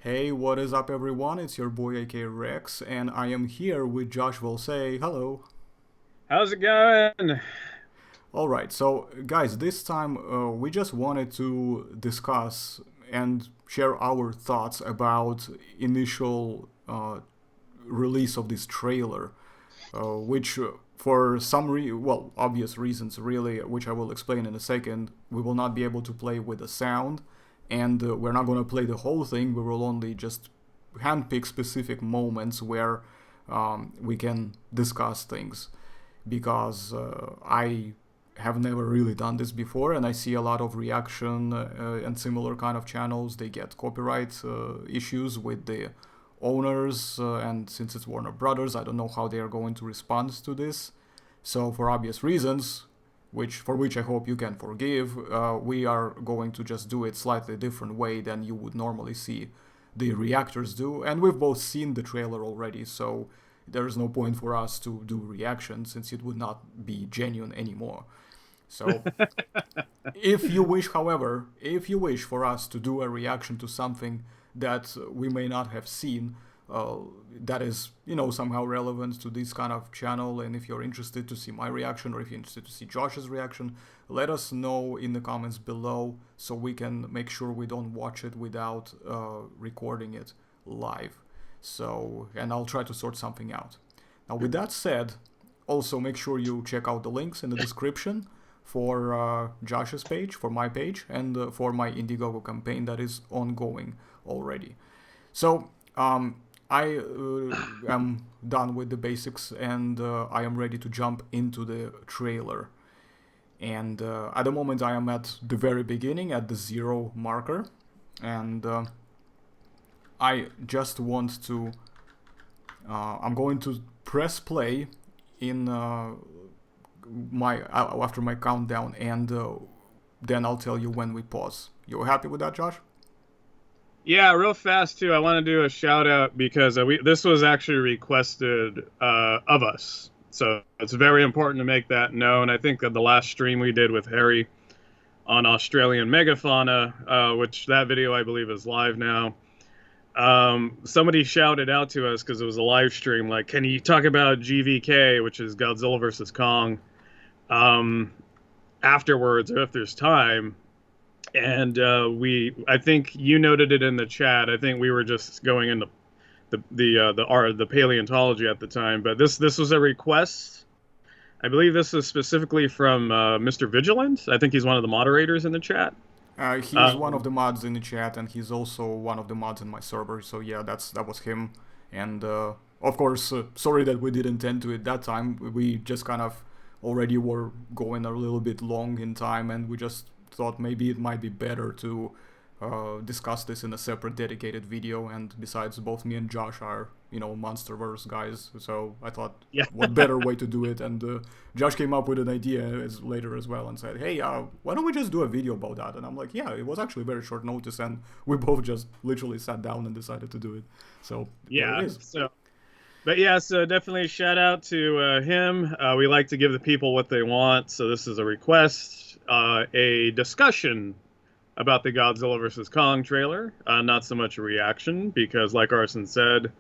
Hey, what is up, everyone? It's your boy AK Rex, and I am here with Josh Say hello. How's it going? Alright, so guys, this time we just wanted to discuss and share our thoughts about initial release of this trailer, which for obvious reasons really, which I will explain in a second, we will not be able to play with the sound, and we're not going to play the whole thing. We will only just handpick specific moments where we can discuss things, because I have never really done this before, and I see a lot of reaction and similar kind of channels. They get copyright issues with the owners, and since it's Warner Brothers, I don't know how they are going to respond to this. So for obvious reasons, which I hope you can forgive, we are going to just do it slightly different way than you would normally see the reactors do. And we've both seen the trailer already, so there's no point for us to do reactions since it would not be genuine anymore. So if you wish, however, if you wish for us to do a reaction to something that we may not have seen, that is, somehow relevant to this kind of channel, and if you're interested to see my reaction or if you're interested to see Josh's reaction, let us know in the comments below so we can make sure we don't watch it without recording it live. So, and I'll try to sort something out. Now, with that said, also make sure you check out the links in the description for Josh's page, for my page, and for my Indiegogo campaign that is ongoing already. So, I am done with the basics, and I am ready to jump into the trailer. And at the moment, I am at the very beginning, at the 0 marker, and I just want to. I'm going to press play in my after my countdown, and then I'll tell you when we pause. You happy with that, Josh? Yeah, real fast too. I want to do a shout out because this was actually requested of us, so it's very important to make that known. I think that the last stream we did with Harry on Australian megafauna, which that video I believe is live now. Somebody shouted out to us because it was a live stream, like, "Can you talk about GVK, which is Godzilla versus Kong, afterwards, or if there's time?" And I think you noted it in the chat. I think we were just going into the paleontology at the time, but this was a request. I believe this is specifically from Mr. Vigilant. I think he's one of the moderators in the chat. He's one of the mods in the chat, and he's also one of the mods in my server. So yeah, that was him. And of course, sorry that we didn't tend to it that time. We just kind of already were going a little bit long in time, and we just thought maybe it might be better to discuss this in a separate dedicated video. And besides, both me and Josh are Monsterverse guys, so I thought, Yeah. what better way to do it. And Josh came up with an idea later as well and said, hey, why don't we just do a video about that? And I'm like, yeah, it was actually very short notice, and we both just literally sat down and decided to do it. So Yeah, there it is. So definitely shout out to him. We like to give the people what they want, so this is a request, a discussion about the Godzilla vs. Kong trailer, not so much a reaction, because like Arson said,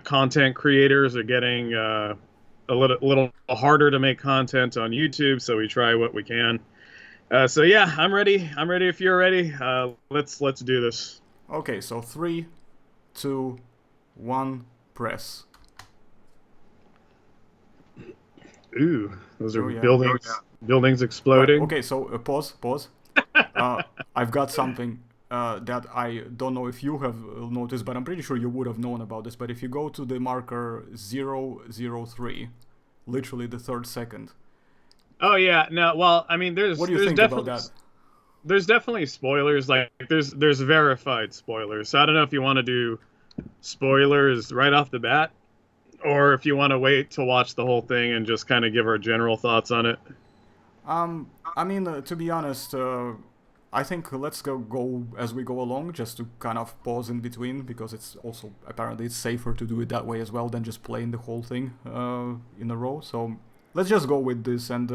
content creators are getting a little harder to make content on YouTube, so we try what we can. So yeah, I'm ready. I'm ready if you're ready. Let's do this. Okay, so 3, 2, 1, press. Ooh, those are Yeah. buildings exploding. Right, okay, so pause. I've got something that I don't know if you have noticed, but I'm pretty sure you would have known about this. But if you go to the marker 003, literally the 3rd second. Oh yeah, no. Well, I mean, What do you think about that? There's definitely spoilers. Like there's verified spoilers. So I don't know if you want to do spoilers right off the bat, or if you want to wait to watch the whole thing and just kind of give our general thoughts on it. I mean, to be honest, I think let's go as we go along, just to kind of pause in between, because it's also apparently it's safer to do it that way as well than just playing the whole thing in a row. So let's just go with this, and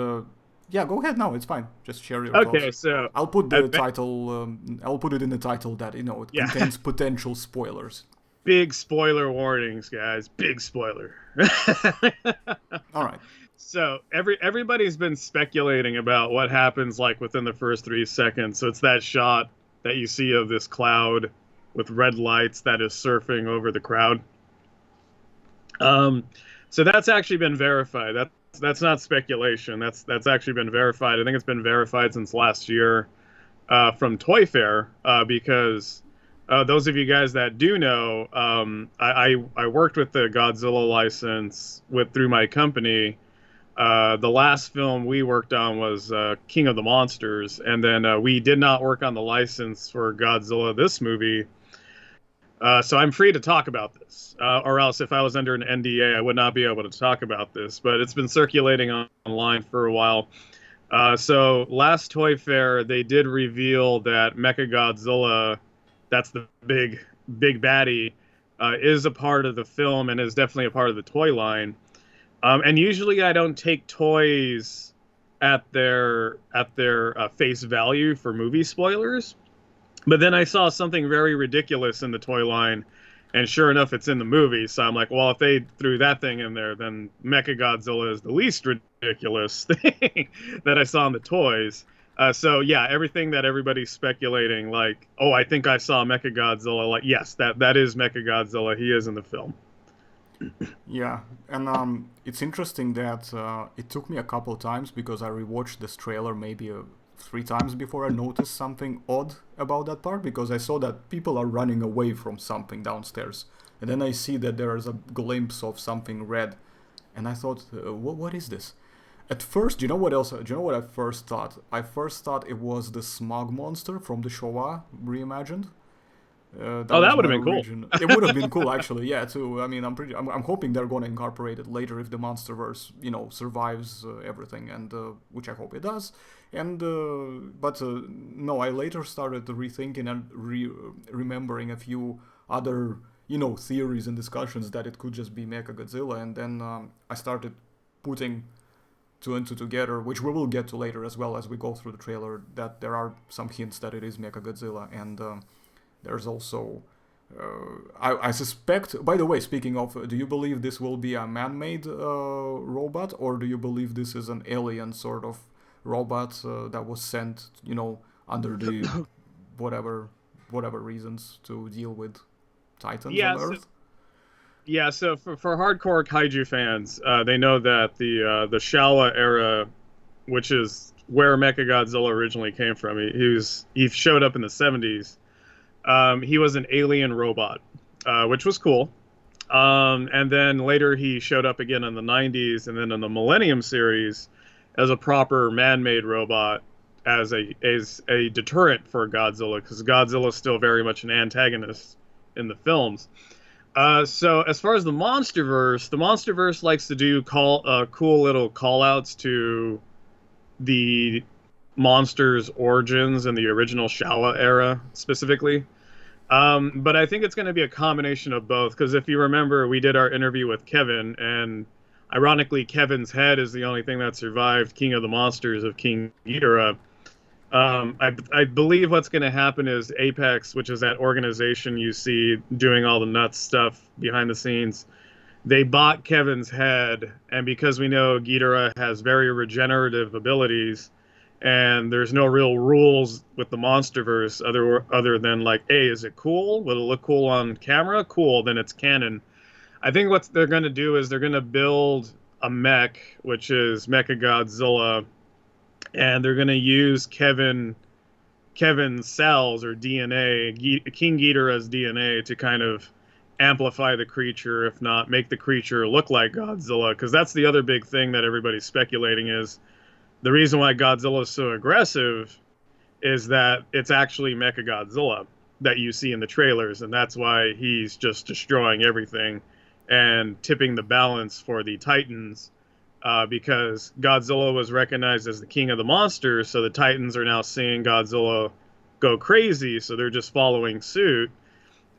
Yeah, go ahead now. It's fine. Just share your thoughts. Okay, so I'll put uh, the title. I'll put it in the title that it yeah, contains potential spoilers. big spoiler warnings, guys. Big spoiler. All right. So everybody's been speculating about what happens like within the first 3 seconds. So it's that shot that you see of this cloud with red lights that is surfing over the crowd. Um, so that's actually been verified. That's not speculation. That's actually been verified. I think it's been verified since last year from Toy Fair because those of you guys that do know, I worked with the Godzilla license through my company. The last film we worked on was King of the Monsters, and then we did not work on the license for Godzilla this movie. So I'm free to talk about this, or else if I was under an NDA, I would not be able to talk about this. But it's been circulating online for a while. So last Toy Fair, they did reveal that Mechagodzilla, that's the big baddie, is a part of the film and is definitely a part of the toy line. And usually I don't take toys at their face value for movie spoilers. But then I saw something very ridiculous in the toy line, and sure enough, it's in the movie. So I'm like, well, if they threw that thing in there, then Mechagodzilla is the least ridiculous thing that I saw in the toys. So yeah, everything that everybody's speculating, like, oh, I think I saw Mechagodzilla. Like, yes, that is Mechagodzilla. He is in the film. Yeah, and it's interesting that it took me a couple times because I rewatched this trailer maybe 3 times before I noticed something odd about that part because I saw that people are running away from something downstairs, and then I see that there is a glimpse of something red, and I thought, what is this? At first, you know what else? Do you know what I first thought? I first thought it was the smog monster from the Showa reimagined. That Oh, was that would my have been cool. origin. It would have been cool, actually. Yeah, too. I mean, I'm hoping they're going to incorporate it later if the MonsterVerse, survives everything, and which I hope it does. And but no, I later started rethinking and remembering a few other, theories and discussions that it could just be Mechagodzilla, and then I started putting two and two together, which we will get to later as well as we go through the trailer. That there are some hints that it is Mechagodzilla, and there's also, I suspect, by the way, speaking of, do you believe this will be a man-made robot, or do you believe this is an alien sort of robot that was sent, under the whatever reasons to deal with Titans on Yeah, so Earth? Yeah, so for hardcore kaiju fans, they know that the Showa era, which is where Mechagodzilla originally came from, he showed up in the 70s. He was an alien robot, which was cool. And then later he showed up again in the 90s, and then in the Millennium series as a proper man-made robot, as a deterrent for Godzilla, because Godzilla is still very much an antagonist in the films. So as far as the MonsterVerse likes to do cool little call-outs to the monsters' origins in the original Showa era specifically. But I think it's going to be a combination of both, because if you remember, we did our interview with Kevin, and ironically, Kevin's head is the only thing that survived King of the Monsters of King Ghidorah. I believe what's going to happen is Apex, which is that organization you see doing all the nuts stuff behind the scenes, they bought Kevin's head, and because we know Ghidorah has very regenerative abilities, and there's no real rules with the MonsterVerse other than like, hey, is it cool? Will it look cool on camera? Cool, then it's canon. I think what they're going to do is they're going to build a mech, which is Mechagodzilla, and they're going to use Kevin's cells or DNA, King Ghidorah's DNA, to kind of amplify the creature, if not make the creature look like Godzilla. Because that's the other big thing that everybody's speculating is the reason why Godzilla is so aggressive is that it's actually Mechagodzilla that you see in the trailers, and that's why he's just destroying everything and tipping the balance for the Titans. Because Godzilla was recognized as the king of the monsters, so the Titans are now seeing Godzilla go crazy, so they're just following suit.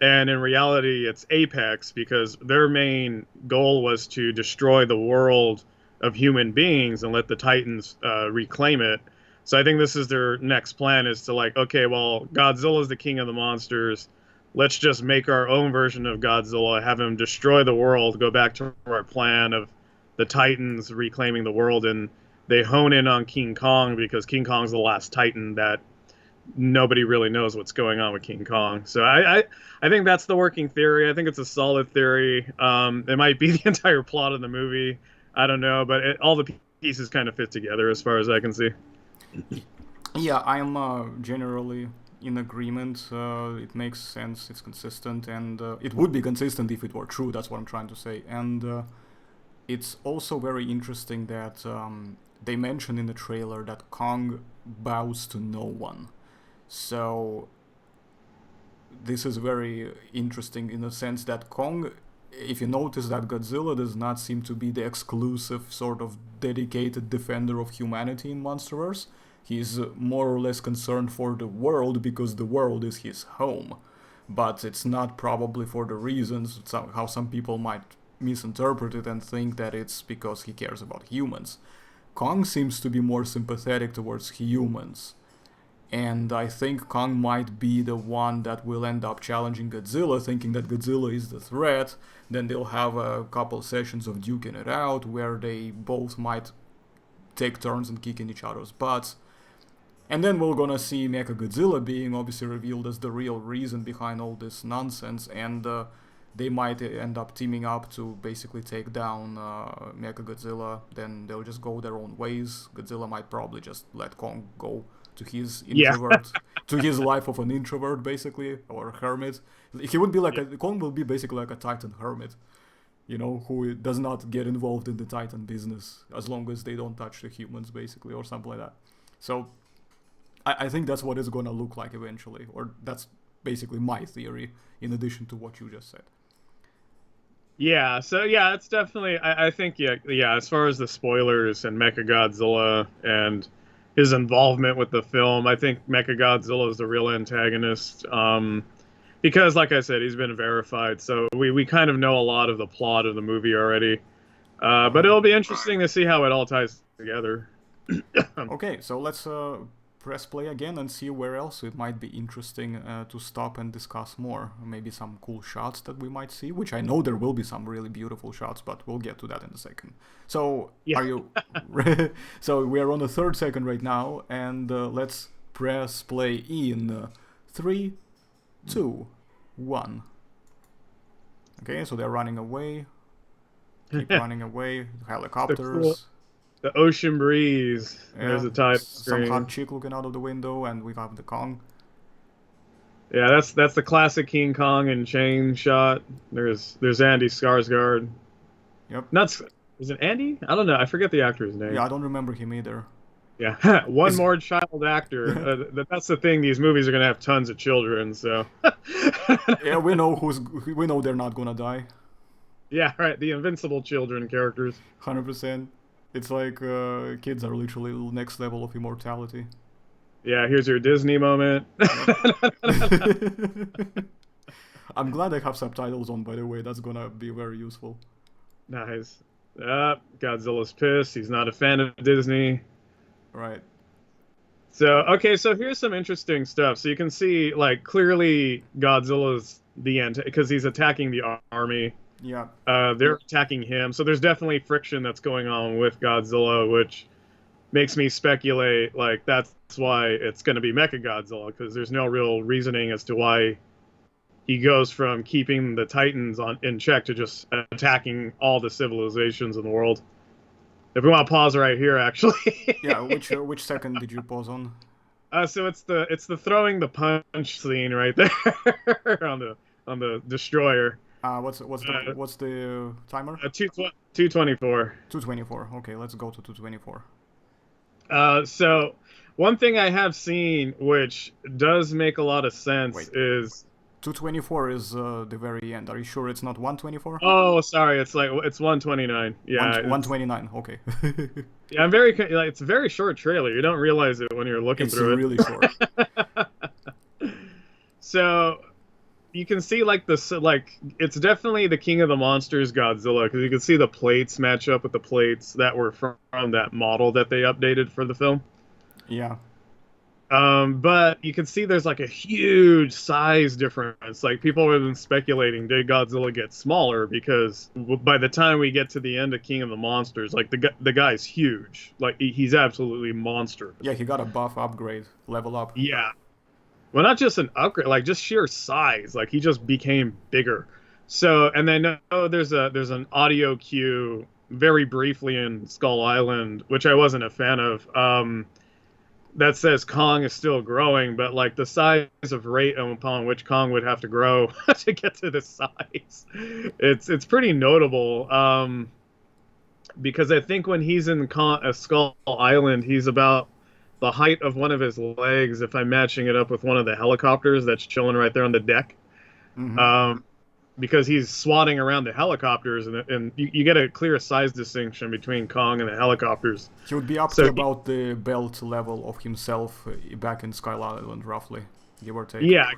And in reality, it's Apex, because their main goal was to destroy the world of human beings and let the Titans reclaim it. So I think this is their next plan, is to like, okay, well, Godzilla's the king of the monsters. Let's just make our own version of Godzilla, have him destroy the world, go back to our plan of the Titans reclaiming the world, and they hone in on King Kong because King Kong's the last Titan that nobody really knows what's going on with King Kong. So I think that's the working theory. I think it's a solid theory. It might be the entire plot of the movie. I don't know, but all the pieces kind of fit together as far as I can see. Yeah, I am generally in agreement. It makes sense, it's consistent, and it would be consistent if it were true, that's what I'm trying to say. And it's also very interesting that they mention in the trailer that Kong bows to no one. So this is very interesting in the sense that Kong, if you notice that Godzilla does not seem to be the exclusive sort of dedicated defender of humanity in Monsterverse. He's more or less concerned for the world because the world is his home. But it's not probably for the reasons how some people might misinterpret it and think that it's because he cares about humans. Kong seems to be more sympathetic towards humans. And I think Kong might be the one that will end up challenging Godzilla, thinking that Godzilla is the threat. Then they'll have a couple sessions of duking it out, where they both might take turns and kicking each other's butts. And then we're gonna see Mechagodzilla being obviously revealed as the real reason behind all this nonsense, and they might end up teaming up to basically take down Mechagodzilla. Then they'll just go their own ways. Godzilla might probably just let Kong go to his introvert, to his life of an introvert, basically, or a hermit. He would be like Kong will be basically like a Titan hermit, you know, who does not get involved in the Titan business as long as they don't touch the humans, basically, or something like that. So I think that's what it's gonna look like eventually, or that's basically my theory, in addition to what you just said. Yeah, so yeah, it's definitely, I think, as far as the spoilers and Mechagodzilla and his involvement with the film, I think Mechagodzilla is the real antagonist. Because, like I said, he's been verified, so we kind of know a lot of the plot of the movie already. But it'll be interesting to see how it all ties together. Okay, so let's press play again and see where else it might be interesting to stop and discuss more. Maybe some cool shots that we might see, which I know there will be some really beautiful shots, but we'll get to that in a second. So, Are you... So, we are on the 3rd second right now, and let's press play in 3, 2, 1. Okay, so they're running away. Keep running away. Helicopters. The ocean breeze. Yeah, there's a title screen. Some hot chick looking out of the window, and we have the Kong. Yeah, that's the classic King Kong and chain shot. There's Andy Skarsgård. Yep. Is it Andy? I don't know. I forget the actor's name. Yeah, I don't remember him either. Yeah, more child actor. That's the thing. These movies are gonna have tons of children, so. Yeah, we know they're not gonna die. Yeah, right. The invincible children characters. 100%. It's like kids are literally next level of immortality. Yeah, here's your Disney moment. I'm glad I have subtitles on, by the way. That's gonna be very useful. Nice. Godzilla's pissed. He's not a fan of Disney. Right. So, so here's some interesting stuff. So you can see, like, clearly Godzilla's the end, because he's attacking the army. Yeah. They're attacking him. So there's definitely friction that's going on with Godzilla, which makes me speculate, like, that's why it's going to be Mechagodzilla, because there's no real reasoning as to why he goes from keeping the Titans in check to just attacking all the civilizations in the world. If we want to pause right here, actually. Yeah, which second did you pause on? So it's the throwing the punch scene right there on the destroyer. What's the timer? 224. 224. Okay, let's go to 224. So one thing I have seen, which does make a lot of sense, is 224 is the very end. Are you sure it's not 124? Oh, sorry, it's 129. Yeah, 129. Okay. Yeah, it's a very short trailer. You don't realize it when you're looking through it. It's really short. So, you can see like it's definitely the King of the Monsters Godzilla, because you can see the plates match up with the plates that were from that model that they updated for the film. Yeah. But you can see there's like a huge size difference. Like people have been speculating, did Godzilla get smaller? Because by the time we get to the end of King of the Monsters, like the guy's huge. Like he's absolutely monster. Yeah, he got a buff upgrade, level up. Yeah. Well, not just an upgrade, like just sheer size. Like he just became bigger. So, and then there's an audio cue very briefly in Skull Island, which I wasn't a fan of. That says Kong is still growing, but like the size of rate upon which Kong would have to grow to get to this size, it's pretty notable. Because I think when he's in Skull Island, he's about the height of one of his legs, if I'm matching it up with one of the helicopters that's chilling right there on the deck. Mm-hmm. Because he's swatting around the helicopters, and you get a clear size distinction between Kong and the helicopters. He would be up to about the belt level of himself back in Skull Island, roughly, give or take. Yeah,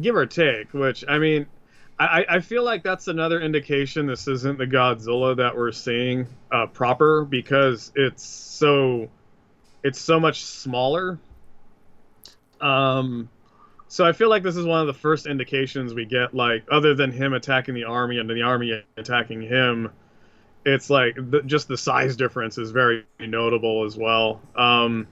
give or take, which, I mean, I feel like that's another indication this isn't the Godzilla that we're seeing proper, because it's so much smaller. So I feel like this is one of the first indications we get, like, other than him attacking the army and the army attacking him, it's like just the size difference is very notable as well. And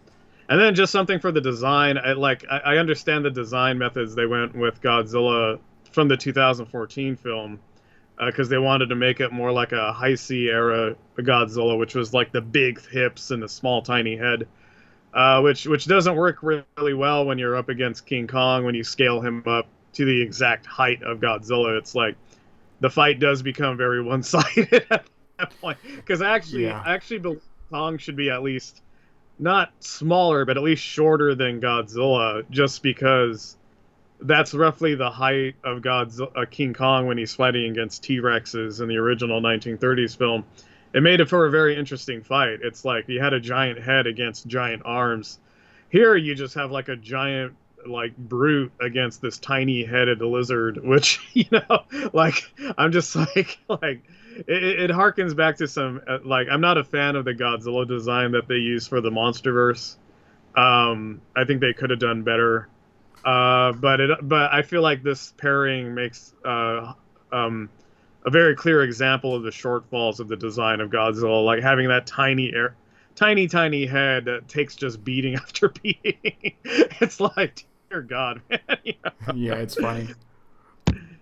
then just something for the design. I understand the design methods they went with Godzilla from the 2014 film, because they wanted to make it more like a Heisei era Godzilla, which was like the big hips and the small tiny head. Which doesn't work really well when you're up against King Kong. When you scale him up to the exact height of Godzilla, it's like the fight does become very one-sided at that point. Because I actually believe Kong should be at least not smaller, but at least shorter than Godzilla, just because that's roughly the height of King Kong when he's fighting against T-Rexes in the original 1930s film. It made it for a very interesting fight. It's like you had a giant head against giant arms. Here you just have like a giant like brute against this tiny headed lizard, which, like I'm just like it harkens back to some like, I'm not a fan of the Godzilla design that they use for the MonsterVerse. I think they could have done better. But I feel like this pairing makes a very clear example of the shortfalls of the design of Godzilla, like having that tiny tiny head that takes just beating after beating. It's like, dear God, man. Yeah, it's funny.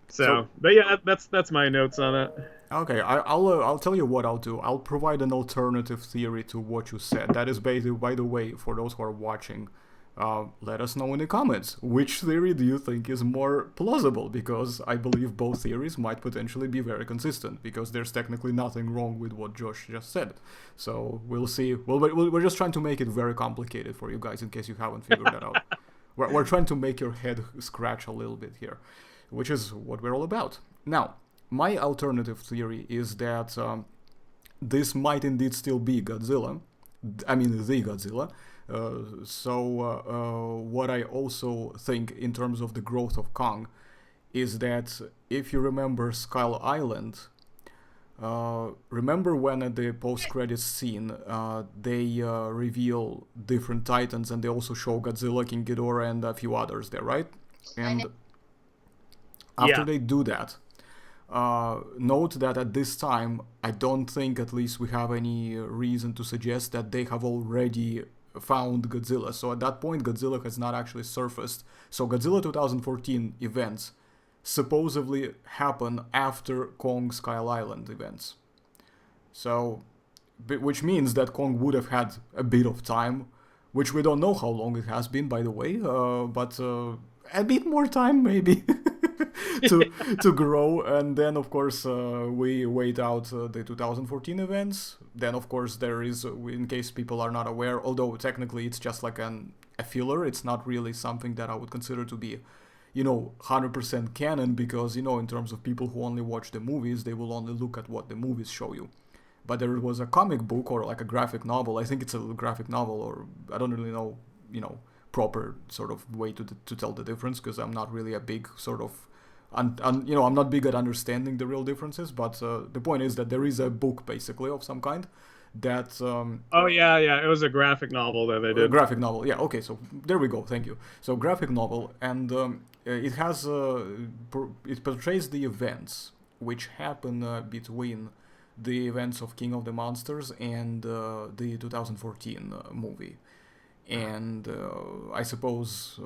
So, but yeah, that's my notes on it. Okay, I'll tell you what I'll do. I'll provide an alternative theory to what you said. That is basically, by the way, for those who are watching, let us know in the comments which theory do you think is more plausible, because I believe both theories might potentially be very consistent, because there's technically nothing wrong with what Josh just said. So we'll see. Well, we're just trying to make it very complicated for you guys in case you haven't figured that out. We're trying to make your head scratch a little bit here, which is what we're all about. Now, my alternative theory is that this might indeed still be Godzilla. I mean, the Godzilla. What I also think in terms of the growth of Kong is that if you remember Skull Island, remember when at the post-credits scene they reveal different titans, and they also show Godzilla, King Ghidorah, and a few others there, right? And after they do that, note that at this time, I don't think, at least, we have any reason to suggest that they have already found Godzilla. So at that point, Godzilla has not actually surfaced. So Godzilla 2014 events supposedly happen after Kong Skull Island events. So, which means that Kong would have had a bit of time, which we don't know how long it has been, by the way, but a bit more time maybe to grow. And then of course we wait out the 2014 events. Then of course there is, in case people are not aware, although technically it's just like a filler, it's not really something that I would consider to be 100% canon, because in terms of people who only watch the movies, they will only look at what the movies show you. But there was a comic book, or like a graphic novel, I think it's a graphic novel, or I don't really know proper sort of way to tell the difference, because I'm not really a big sort of I'm not big at understanding the real differences, but the point is that there is a book basically of some kind that Oh yeah, yeah. It was a graphic novel that they did. graphic novel. Yeah, okay, so there we go. Thank you. So graphic novel, and it has it portrays the events which happen between the events of King of the Monsters and the 2014 movie. And I suppose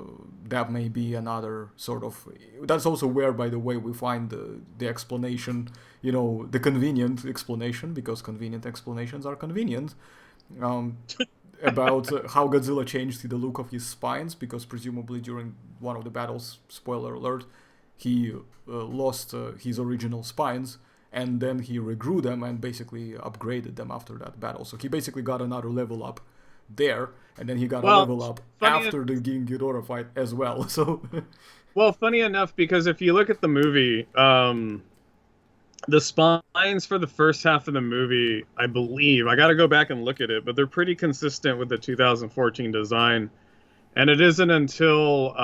that may be another sort of. That's also where, by the way, we find the explanation, the convenient explanation, because convenient explanations are convenient, um, about how Godzilla changed the look of his spines, because presumably during one of the battles, spoiler alert, he lost his original spines, and then he regrew them and basically upgraded them after that battle. So he basically got another level up there, and then he got a level up after the King Ghidorah fight as well. So, well, funny enough, because if you look at the movie, the spines for the first half of the movie, I believe, I got to go back and look at it, but they're pretty consistent with the 2014 design. And it isn't until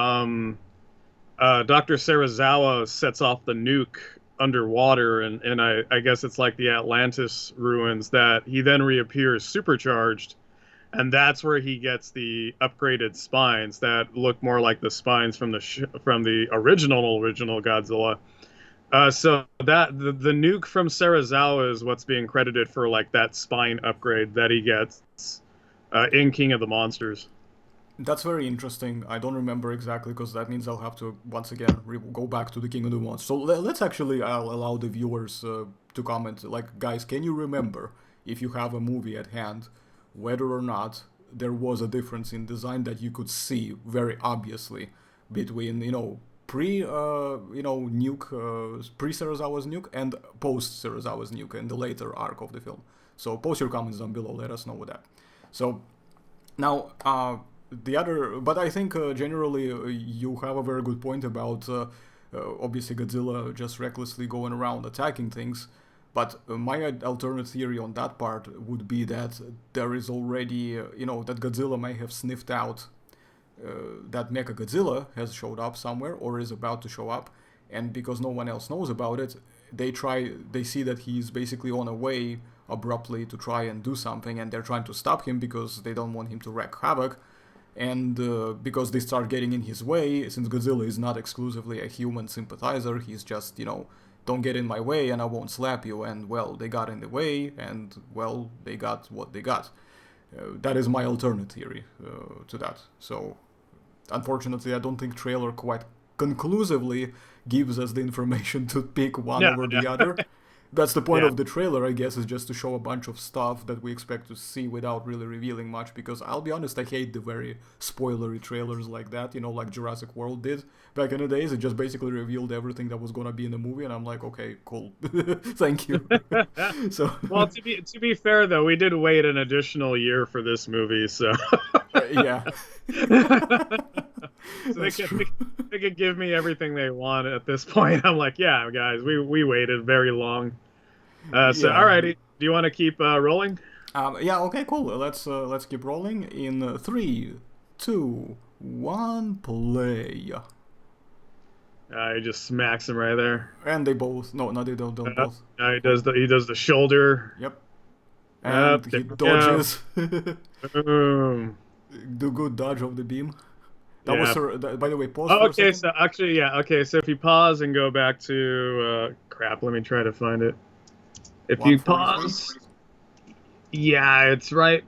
Dr. Serizawa sets off the nuke underwater, and I guess it's like the Atlantis ruins, that he then reappears supercharged. And that's where he gets the upgraded spines that look more like the spines from the original Godzilla. So that the nuke from Serizawa is what's being credited for like that spine upgrade that he gets in King of the Monsters. That's very interesting. I don't remember exactly, because that means I'll have to once again go back to the King of the Monsters. So let's actually allow the viewers to comment. Like, guys, can you remember, if you have a movie at hand, whether or not there was a difference in design that you could see very obviously between pre nuke pre Serizawa's nuke and post Serizawa's nuke in the later arc of the film? So post your comments down below, let us know with that. So now the other, but I think generally you have a very good point about obviously Godzilla just recklessly going around attacking things. But my alternate theory on that part would be that there is already, that Godzilla may have sniffed out that Mechagodzilla has showed up somewhere or is about to show up, and because no one else knows about it, they see that he's basically on a way abruptly to try and do something, and they're trying to stop him because they don't want him to wreak havoc, and because they start getting in his way, since Godzilla is not exclusively a human sympathizer, he's just, don't get in my way and I won't slap you, and well, they got in the way, and well, they got what they got. That is my alternate theory to that. So, unfortunately, I don't think trailer quite conclusively gives us the information to pick one over the other. That's the point of the trailer, I guess, is just to show a bunch of stuff that we expect to see without really revealing much, because I'll be honest, I hate the very spoilery trailers like that, like Jurassic World did back in the days. It just basically revealed everything that was going to be in the movie, and I'm like, okay, cool. Thank you. So, well, to be fair, though, we did wait an additional year for this movie, so... yeah. So they could give me everything they want at this point. I'm like, yeah, guys, we waited very long. So, alrighty, do you want to keep rolling? Yeah, okay, cool. Let's keep rolling in 3, 2, 1, play. He just smacks him right there. And they both. No, they don't both. He does the shoulder. Yep. And he dodges. Boom. The good dodge of the beam. That was by the way, pause. Oh, okay, so actually, yeah, okay, so if you pause and go back to crap, let me try to find it. If you pause, yeah, it's right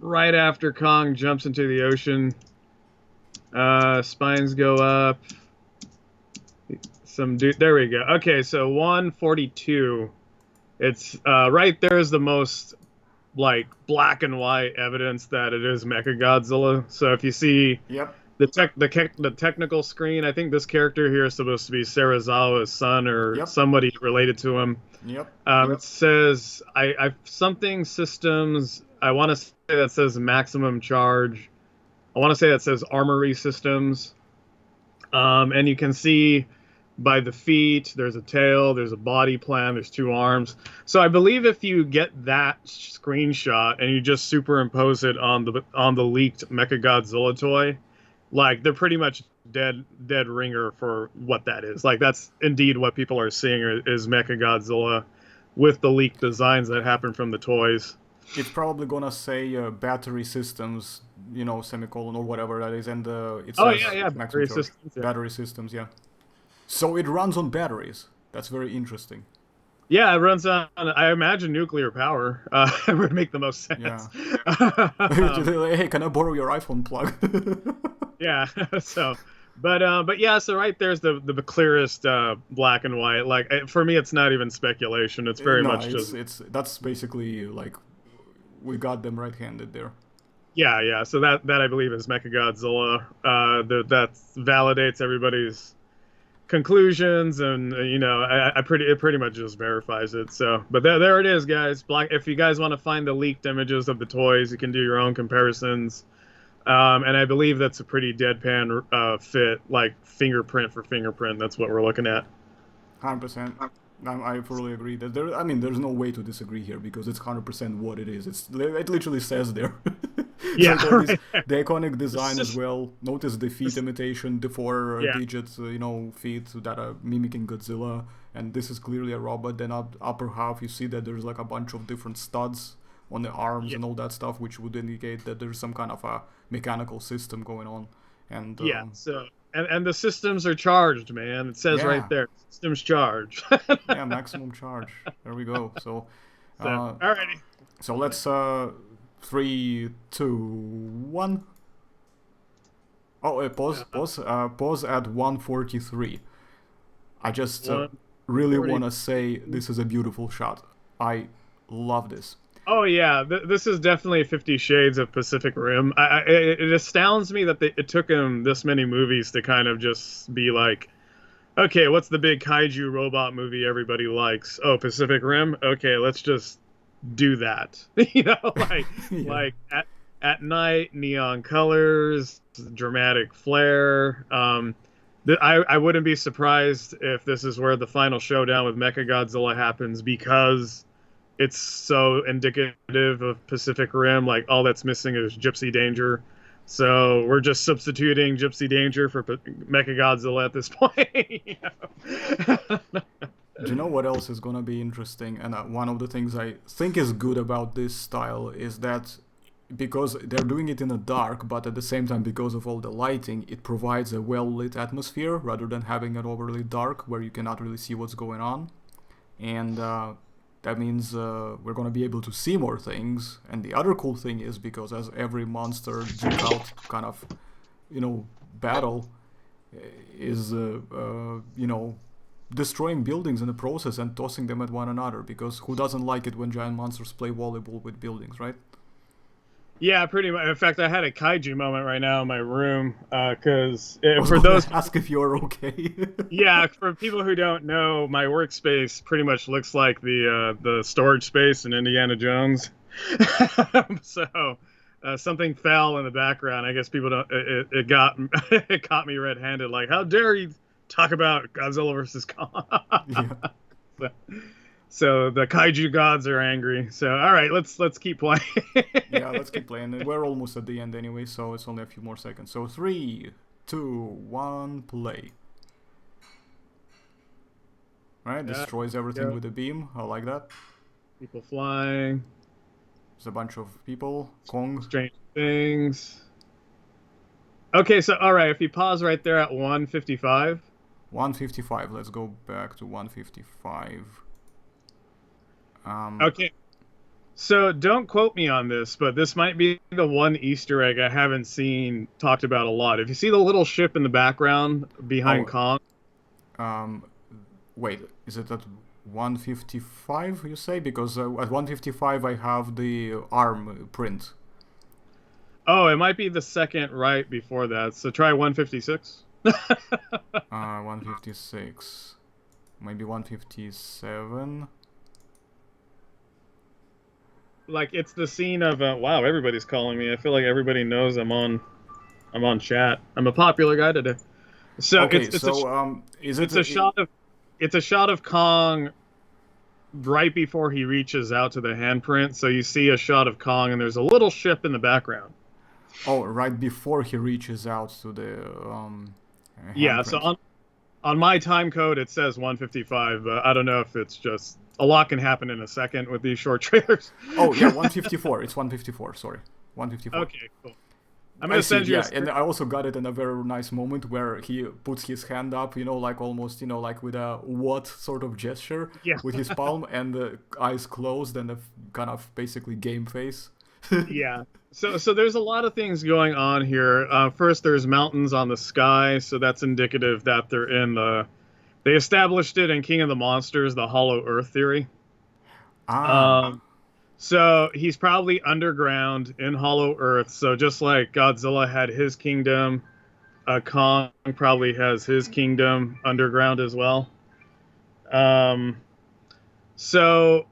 after Kong jumps into the ocean. Spines go up. Some dude, there we go. Okay, so 142. It's right there is the most like black and white evidence that it is Mechagodzilla. So if you see the technical screen, I think this character here is supposed to be Serizawa's son or somebody related to him. It says I something systems. I want to say that says maximum charge. I want to say that says armory systems. And you can see by the feet, there's a tail, there's a body plan, there's 2 arms. So I believe if you get that screenshot and you just superimpose it on the leaked Mechagodzilla toy, like they're pretty much dead ringer for what that is. Like that's indeed what people are seeing is Mechagodzilla with the leaked designs that happen from the toys. It's probably gonna say battery systems, semicolon or whatever that is, and it Oh says yeah, maximum battery charge. systems. Yeah. Battery systems, yeah. So it runs on batteries. That's very interesting. Yeah, it runs on, I imagine, nuclear power. It would make the most Yeah. sense. um, Hey, can I borrow your iPhone plug? yeah. So, but yeah. So right there's the clearest black and white. Like for me, it's not even speculation. It's very No, much just that's basically like we got them right-handed there. yeah, yeah. So that I believe is Mechagodzilla. That validates everybody's conclusions, and it pretty much just verifies it. So, but there it is, guys. If you guys want to find the leaked images of the toys, you can do your own comparisons. And I believe that's a pretty deadpan fit, like fingerprint for fingerprint. That's what we're looking at. 100%. I fully agree that there's no way to disagree here because it's 100% what it is. It literally says there. Yeah, Like right. the iconic design as well. Notice the feet imitation, the four Yeah, digits, feet that are mimicking Godzilla. And this is clearly a robot. Then upper half, you see that there's like a bunch of different studs on the arms yeah, and all that stuff, which would indicate that there's some kind of a mechanical system going on. And yeah. So, and the systems are charged, man. It says right yeah, there, systems charged. yeah, maximum charge. There we go. So, So, uh, alrighty. so let's 3, 2, 1. Oh, pause at 143. I just really want to say this is a beautiful shot. I love this. Oh yeah, this is definitely 50 Shades of Pacific Rim. It astounds me that it took him this many movies to kind of just be like, okay, what's the big kaiju robot movie everybody likes? Oh, Pacific Rim. Okay, let's just do that. Like Yeah. like at night, neon colors, dramatic flair. I wouldn't be surprised if this is where the final showdown with Mechagodzilla happens because it's so indicative of Pacific Rim. Like all that's missing is Gypsy Danger. So we're just substituting Gypsy Danger for Mechagodzilla at this point. Do you know what else is gonna be interesting? And one of the things I think is good about this style is that because they're doing it in the dark, but at the same time, because of all the lighting, it provides a well-lit atmosphere rather than having it overly dark where you cannot really see what's going on. And that means we're gonna be able to see more things. And the other cool thing is because as every monster duke out kind of, battle is, destroying buildings in the process and tossing them at one another. Because who doesn't like it when giant monsters play volleyball with buildings, right? Yeah, pretty much. In fact, I had a kaiju moment right now in my room because I was for gonna those, ask if you're okay. yeah, for people who don't know, my workspace pretty much looks like the storage space in Indiana Jones. So something fell in the background. I guess people don't. It got it caught me red-handed. Like, how dare you talk about Godzilla versus Kong? Yeah. So the kaiju gods are angry. So all right, let's keep playing. Yeah, let's keep playing. We're almost at the end anyway, so it's only a few more seconds. So 3, 2, 1, play. Right, Yeah, destroys everything go. with a beam. I like that. People flying, There's a bunch of people. Kong. strange things. Okay, so all right, if you pause right there at 155. 155. Let's go back to 155. Okay, so don't quote me on this, but this might be the one Easter egg I haven't seen talked about a lot. If you see the little ship in the background behind Oh, Kong, wait, is it at 155 you say? Because at 155 I have the arm print. oh, it might be the second right before that. So try 156. 156. Maybe 157. Like it's the scene of wow, everybody's calling me. I feel like everybody knows I'm on chat. I'm a popular guy today. So Okay, it's so is it it's a shot of Kong right before he reaches out to the handprint. So you see a shot of Kong and there's a little ship in the background. oh, right before he reaches out to the Yeah, so handprint. on my time code it says 155, but I don't know if it's just a lot can happen in a second with these short trailers. Oh yeah, 154. It's 154. Sorry, 154. Okay, cool. I'm I gonna see it, send you a yeah, screen. and I also got it in a very nice moment where he puts his hand up, like almost, like with a what sort of gesture Yeah, with his palm and the eyes closed and a kind of basically game face. yeah. So there's a lot of things going on here. First, there's mountains on the sky, so that's indicative that they're in the. They established it in King of the Monsters, the Hollow Earth theory. Ah, Um, so he's probably underground in Hollow Earth. So just like Godzilla had his kingdom, Kong probably has his kingdom underground as well. Um, so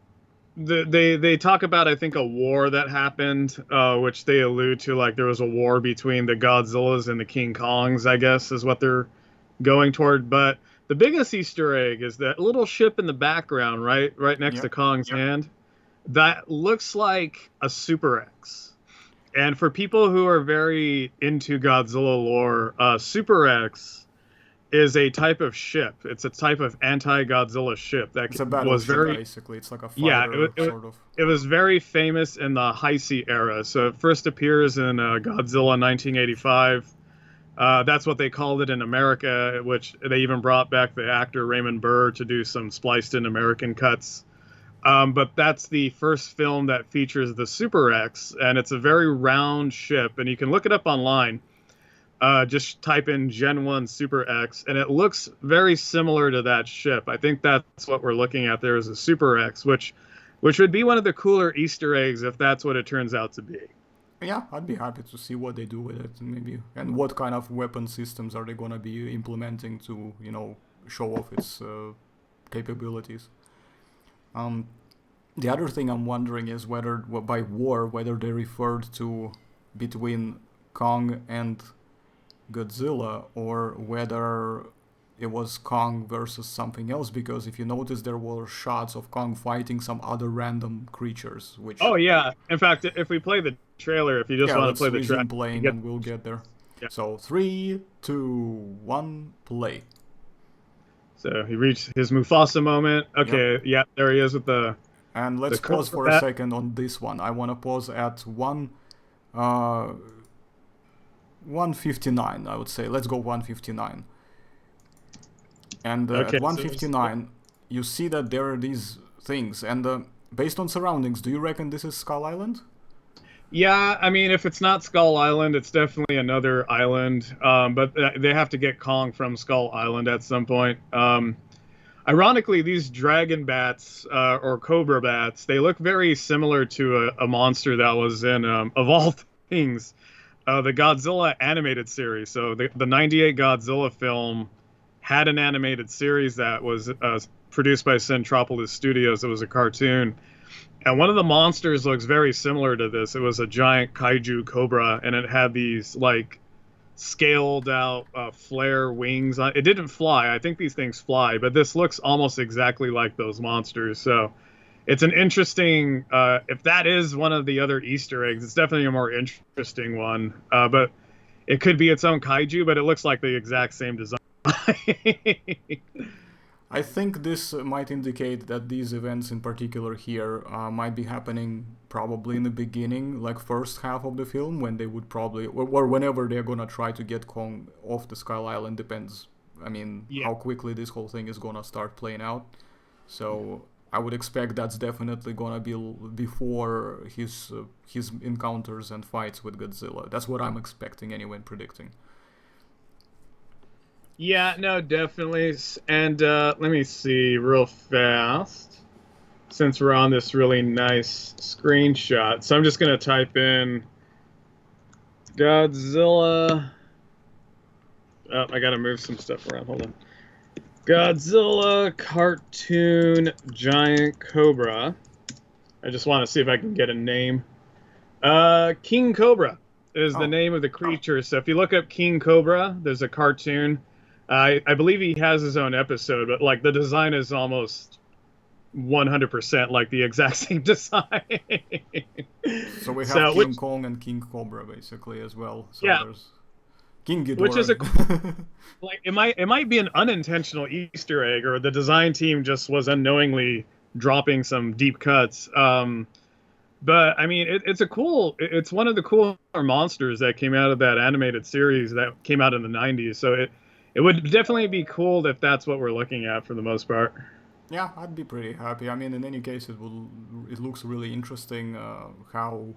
they talk about, I think, a war that happened, which they allude to, like there was a war between the Godzillas and the King Kongs, I guess is what they're going toward. But the biggest Easter egg is that little ship in the background, right next yeah. to Kong's hand, that looks like a Super X. And for people who are very into Godzilla lore, Super X is a type of ship. It's a type of anti-Godzilla ship that It's a was battleship, very, basically. It's like a yeah, fighter, sort of. it was very famous in the Heisei era. So it first appears in Godzilla 1985. That's what they called it in America, which they even brought back the actor Raymond Burr to do some spliced in American cuts. But that's the first film that features the Super X, and it's a very round ship, and you can look it up online. Just type in Gen 1 Super X, and it looks very similar to that ship. I think that's what we're looking at there is a Super X, which would be one of the cooler Easter eggs if that's what it turns out to be. Yeah, I'd be happy to see what they do with it, maybe, and what kind of weapon systems are they gonna be implementing to, show off its capabilities. Um, the other thing I'm wondering is whether, well, by war, whether they referred to between Kong and Godzilla, or whether it was Kong versus something else. Because if you notice, there were shots of Kong fighting some other random creatures, which, Oh yeah. In fact, if we play the trailer, if you just yeah, want to let's play the trailer, resume you playing get and we'll get there. yeah. So 3, 2, 1, play. So he reached his Mufasa moment. Yep. Okay, yeah, there he is with And the let's pause Cobra for a bat. second on this one. I want to pause at uh, 159, I would say. Let's go 159. And Okay, at so 159, you see that there are these things. And based on surroundings, do you reckon this is Skull Island? yeah, I mean, if it's not Skull Island, it's definitely another island. But they have to get Kong from Skull Island at some point. Ironically, these dragon bats or cobra bats, they look very similar to a monster that was in, of all things, the Godzilla animated series. So the 98 Godzilla film had an animated series that was produced by Centropolis Studios. It was a cartoon. And one of the monsters looks very similar to this. It was a giant kaiju cobra, and it had these like scaled out flare wings. It didn't fly. I think these things fly, but this looks almost exactly like those monsters. So it's an interesting. If that is one of the other Easter eggs, it's definitely a more interesting one. But it could be its own kaiju, but it looks like the exact same design. I think this might indicate that these events in particular here might be happening probably in the beginning, like first half of the film, when they would probably, or whenever they're gonna try to get Kong off the Skull Island, depends, I mean, Yeah. how quickly this whole thing is gonna start playing out. So I would expect that's definitely gonna be before his encounters and fights with Godzilla. That's what I'm expecting anyway, and predicting. Yeah, no, definitely. And let me see real fast, since we're on this really nice screenshot. So I'm just going to type in Godzilla. Oh, I got to move some stuff around. Hold on. Godzilla cartoon giant cobra. I just want to see if I can get a name. King Cobra is the Oh, name of the creature. So if you look up King Cobra, there's a cartoon. I believe he has his own episode, but like the design is almost 100% like the exact same design. so we have So, King which, Kong and King Cobra basically as well. So yeah, there's King which is Ghidorah. like it might be an unintentional Easter egg, or the design team just was unknowingly dropping some deep cuts. But I mean, it's one of the cooler monsters that came out of that animated series that came out in the '90s. So it would definitely be cool if that's what we're looking at for the most part. Yeah, I'd be pretty happy. I mean, in any case, it looks really interesting how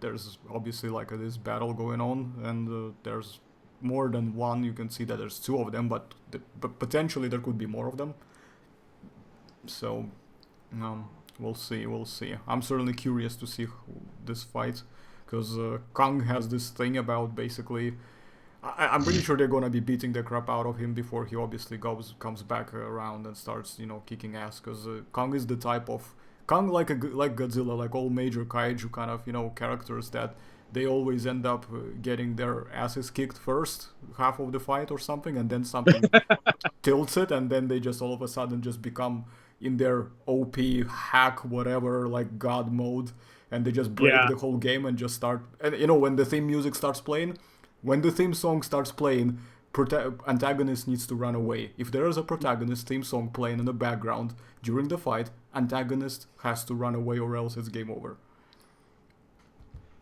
there's obviously like this battle going on, and there's more than one. You can see that there's two of them, but potentially there could be more of them. So, we'll see. We'll see. I'm certainly curious to see this fight, because Kong has this thing about basically. I'm pretty sure they're gonna be beating the crap out of him before he obviously comes back around and starts kicking ass. Because Kong is the type of Kong like Godzilla, like all major kaiju kind of characters that they always end up getting their asses kicked first half of the fight or something, and then something tilts it, and then they just all of a sudden just become in their OP hack whatever like god mode, and they just break Yeah. the whole game and just start. And when the theme music starts playing. When the theme song starts playing, antagonist needs to run away. If there is a protagonist theme song playing in the background during the fight, antagonist has to run away or else it's game over.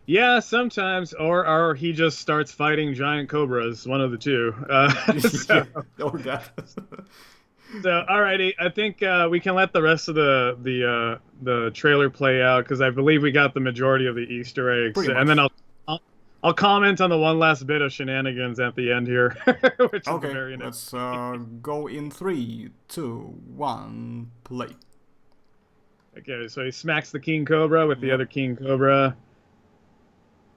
Yeah, sometimes, or he just starts fighting giant cobras, one of the two. Yeah, or that. So, alrighty, I think we can let the rest of the trailer play out because I believe we got the majority of the Easter eggs, Pretty and then much. I'll comment on the one last bit of shenanigans at the end here, which is Okay, very let's go in 3, 2, 1, play. Okay, so he smacks the King Cobra with the Yep. other King Cobra,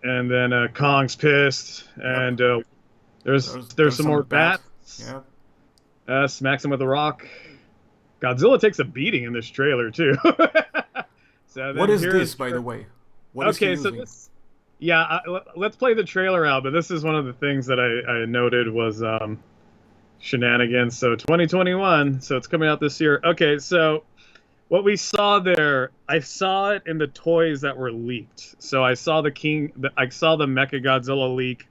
and then Kong's pissed, and there's some more bat. bats. Yep. Smacks him with a rock. Godzilla takes a beating in this trailer too. So What then is this, by the way? What is he Okay, so using? let's play the trailer out. But this is one of the things that I noted was shenanigans. So 2021, so it's coming out this year. Okay, so what we saw there, I saw it in the toys that were leaked. So I saw I saw the Mechagodzilla leak,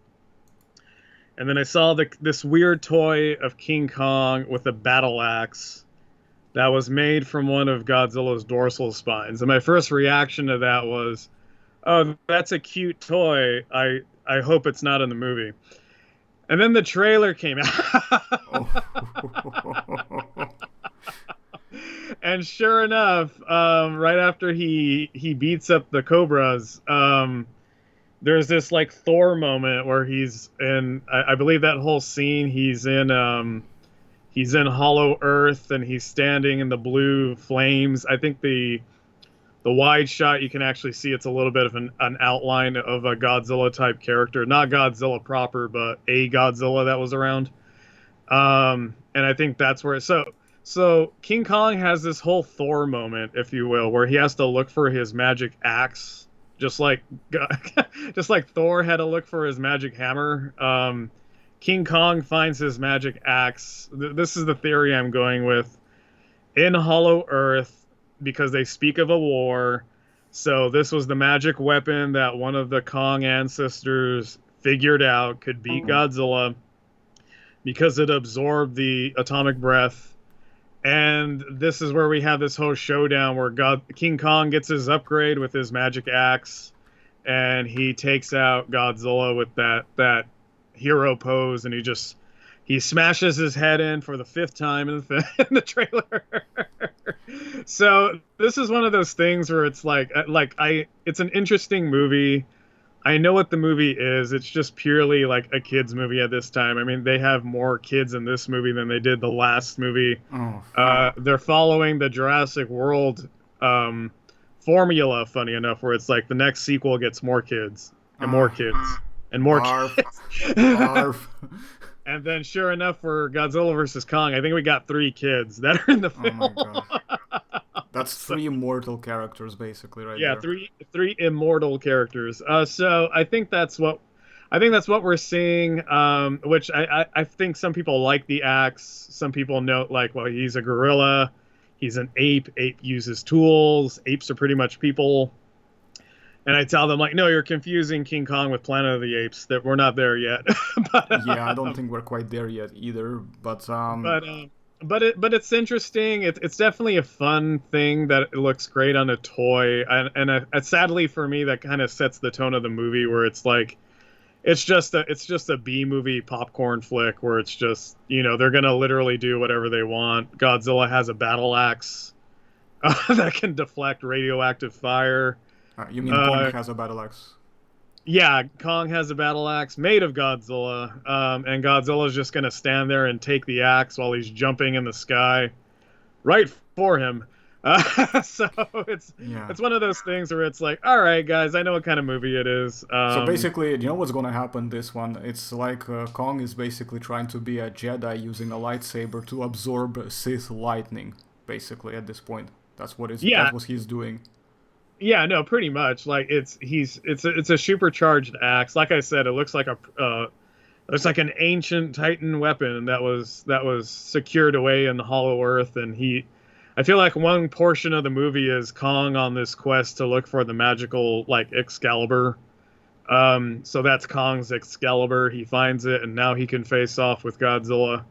and then I saw this weird toy of King Kong with a battle axe that was made from one of Godzilla's dorsal spines. And my first reaction to that was, "Oh, that's a cute toy. I hope it's not in the movie." And then the trailer came out. Oh. And sure enough, right after he beats up the cobras, there's this like Thor moment where he's in. I believe that whole scene he's in Hollow Earth and he's standing in the blue flames. I think the wide shot you can actually see it's a little bit of an outline of a Godzilla type character, not Godzilla proper, but a Godzilla that was around. And I think that's where so King Kong has this whole Thor moment, if you will, where he has to look for his magic axe, just like just like Thor had to look for his magic hammer. King Kong finds his magic axe. This is the theory I'm going with. In Hollow Earth, because they speak of a war. So this was the magic weapon that one of the Kong ancestors figured out could beat Godzilla because it absorbed the atomic breath. And this is where we have this whole showdown where King Kong gets his upgrade with his magic axe, and he takes out Godzilla with that hero pose, and he smashes his head in for the 5th time in the trailer. So this is one of those things where it's it's an interesting movie. I know what the movie is. It's just purely like a kid's movie at this time. I mean, they have more kids in this movie than they did the last movie. Oh. They're following the Jurassic World formula, funny enough, where it's like the next sequel gets more kids and more kids and more kids. And then, sure enough, for Godzilla versus Kong, I think we got 3 kids that are in the film. Oh my god. That's 3 immortal characters, basically, right? Yeah, there. three immortal characters. So I think that's what we're seeing. Which I think some people like the axe. Some people note like, well, he's a gorilla, he's an ape. Ape uses tools. Apes are pretty much people. And I tell them like, no, you're confusing King Kong with Planet of the Apes. That we're not there yet. Yeah, I but, don't think we're quite there yet either. But but it's interesting. It's definitely a fun thing that it looks great on a toy, and sadly for me that kind of sets the tone of the movie where it's like it's just a B movie popcorn flick where it's just they're gonna literally do whatever they want. Godzilla has a battle axe that can deflect radioactive fire. you mean Kong Uh, has a battle axe? yeah, Kong has a battle axe made of Godzilla, and Godzilla's just gonna stand there and take the axe while he's jumping in the sky, right for him. So Yeah. it's one of those things where it's like, all right, guys, I know what kind of movie it is. So basically, you know what's gonna happen this one? It's like Kong is basically trying to be a Jedi using a lightsaber to absorb Sith lightning. Basically, at this point, Yeah, that's what he's doing. yeah, no, pretty much. Like it's a supercharged axe. Like I said, it looks like an ancient Titan weapon that was secured away in the Hollow Earth, and I feel like one portion of the movie is Kong on this quest to look for the magical like Excalibur. So that's Kong's Excalibur. He finds it, and now he can face off with Godzilla.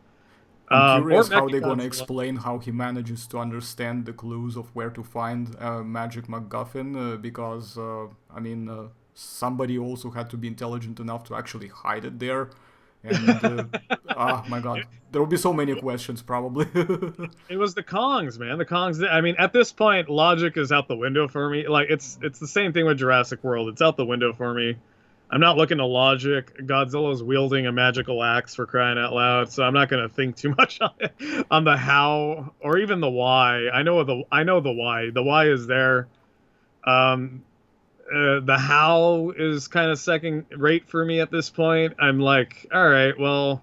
I'm Or curious how they're gonna Mechagodzilla. explain how he manages to understand the clues of where to find a magic MacGuffin, because I mean, somebody also had to be intelligent enough to actually hide it there. And ah, my God, there will be so many questions probably. It was the Kongs, man. The Kongs. I mean, at this point, logic is out the window for me. Like it's the same thing with Jurassic World. It's out the window for me. I'm not looking to logic. Godzilla's wielding a magical axe for crying out loud, so I'm not going to think too much on it, on the how or even the why. I know the why. The why is there. Um, the how is kind of second rate for me at this point. I'm like, all right, well,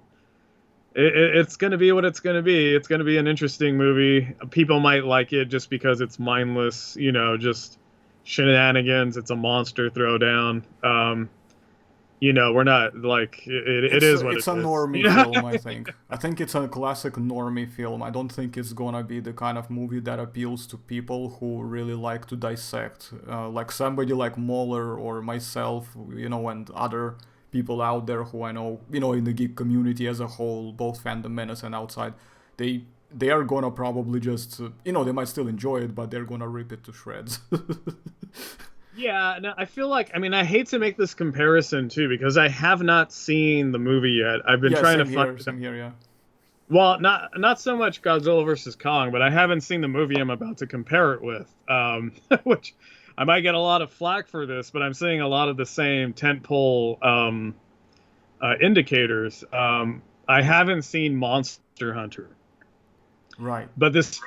it's going to be what it's going to be. It's going to be an interesting movie. People might like it just because it's mindless, just shenanigans. It's a monster throwdown. We're not like it is what it It's a is. normie film, I think. I think it's a classic normie film. I don't think it's gonna be the kind of movie that appeals to people who really like to dissect, like somebody like Moeller or myself, and other people out there who I know, in the geek community as a whole, both fandom menace and outside. They are gonna probably just, they might still enjoy it, but they're gonna rip it to shreds. Yeah, no, I feel like I hate to make this comparison too because I have not seen the movie yet. I've been Yeah, trying to same find. here, same here, yeah. Well, not so much Godzilla versus Kong, but I haven't seen the movie I'm about to compare it with. Which I might get a lot of flack for this, but I'm seeing a lot of the same tentpole indicators. I haven't seen Monster Hunter, Right. but this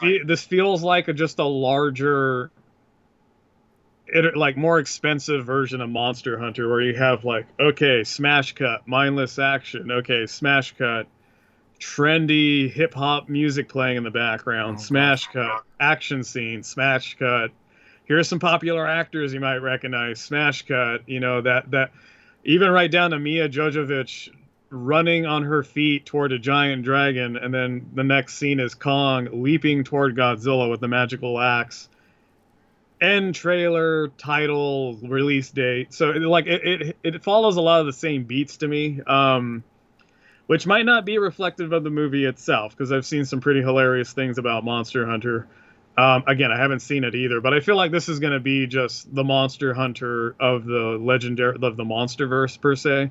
feels like just a larger, like more expensive version of Monster Hunter, where you have like, okay, smash cut, mindless action, okay, smash cut, trendy hip hop music playing in the background, Oh God. smash cut, action scene, smash cut. Here's some popular actors you might recognize, smash cut. That even right down to Mia Jovovich running on her feet toward a giant dragon, and then the next scene is Kong leaping toward Godzilla with the magical axe. End trailer, title, release date. So it follows a lot of the same beats to me. Which might not be reflective of the movie itself, because I've seen some pretty hilarious things about Monster Hunter. Again, I haven't seen it either, but I feel like this is going to be just the Monster Hunter of the MonsterVerse per se. Yeah.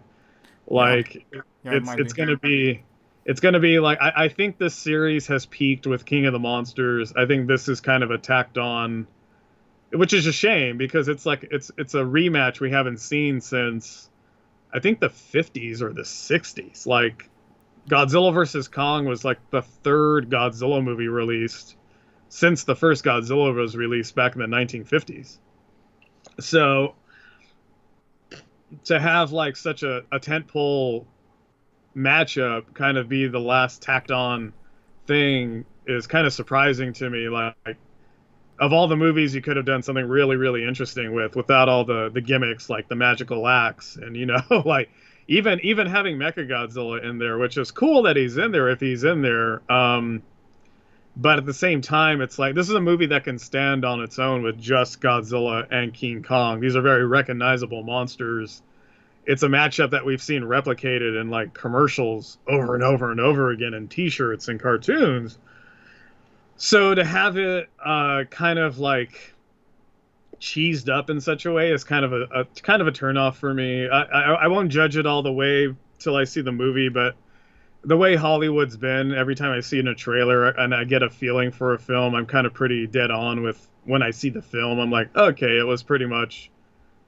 Like Yeah, it might be. it's gonna be like I think this series has peaked with King of the Monsters. I think this is kind of a tacked on, which is a shame because it's a rematch we haven't seen since I think the 50s or the 60s. Like Godzilla versus Kong was like the third Godzilla movie released since the first Godzilla was released back in the 1950s. So to have like such a tentpole matchup kind of be the last tacked on thing is kind of surprising to me. Like of all the movies you could have done something really, really interesting without all the gimmicks like the magical axe and like even having Mechagodzilla in there, which is cool that he's in there if he's in there. But at the same time, it's like this is a movie that can stand on its own with just Godzilla and King Kong. These are very recognizable monsters. It's a matchup that we've seen replicated in like commercials over and over and over again in T-shirts and cartoons. So to have it kind of like cheesed up in such a way is kind of a kind of a turnoff for me. I won't judge it all the way till I see the movie, but the way Hollywood's been, every time I see in a trailer and I get a feeling for a film, I'm kind of pretty dead on with when I see the film. I'm like, okay, it was pretty much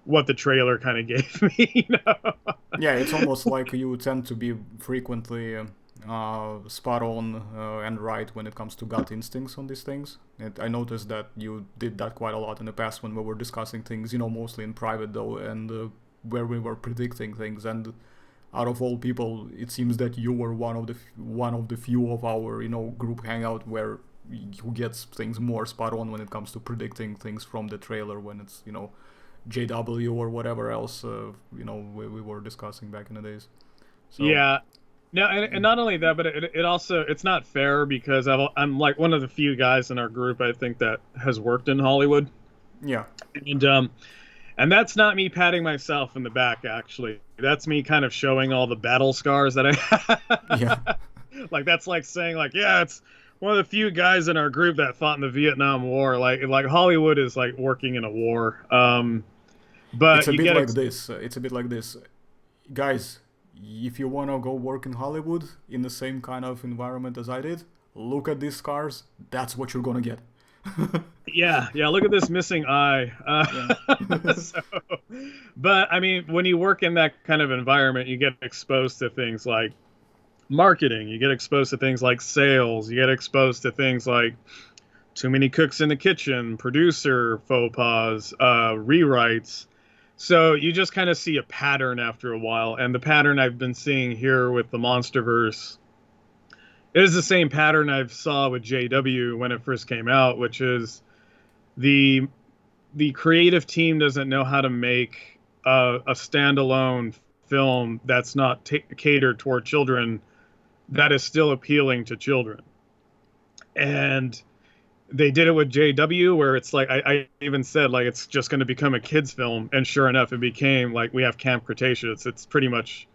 what the trailer kind of gave me. Yeah, it's almost like you tend to be frequently spot on and right when it comes to gut instincts on these things. And I noticed that you did that quite a lot in the past when we were discussing things, mostly in private though, and where we were predicting things. And out of all people, it seems that you were one of the few of our group hangout who gets things more spot on when it comes to predicting things from the trailer when it's JW or whatever else we were discussing back in the days. So, Yeah. No, and not only that, but it also it's not fair because I'm like one of the few guys in our group I think that has worked in Hollywood. Yeah. And that's not me patting myself in the back, actually. That's me kind of showing all the battle scars that I have. Yeah. Like, that's like saying, like, yeah, it's one of the few guys in our group that fought in the Vietnam War. Like Hollywood is like working in a war. But it's a bit like this. It's a bit like this. Guys, if you want to go work in Hollywood in the same kind of environment as I did, look at these scars. That's what you're going to get. Yeah, look at this missing eye. But I mean, when you work in that kind of environment, you get exposed to things like marketing, you get exposed to things like sales, you get exposed to things like too many cooks in the kitchen, producer faux pas, rewrites. So you just kind of see a pattern after a while, and the pattern I've been seeing here with the Monsterverse is the same pattern I saw with JW when it first came out, which is the creative team doesn't know how to make a standalone film that's not catered toward children that is still appealing to children. And they did it with JW, where it's like I even said like it's just going to become a kids film, and sure enough, it became like we have Camp Cretaceous. It's pretty much.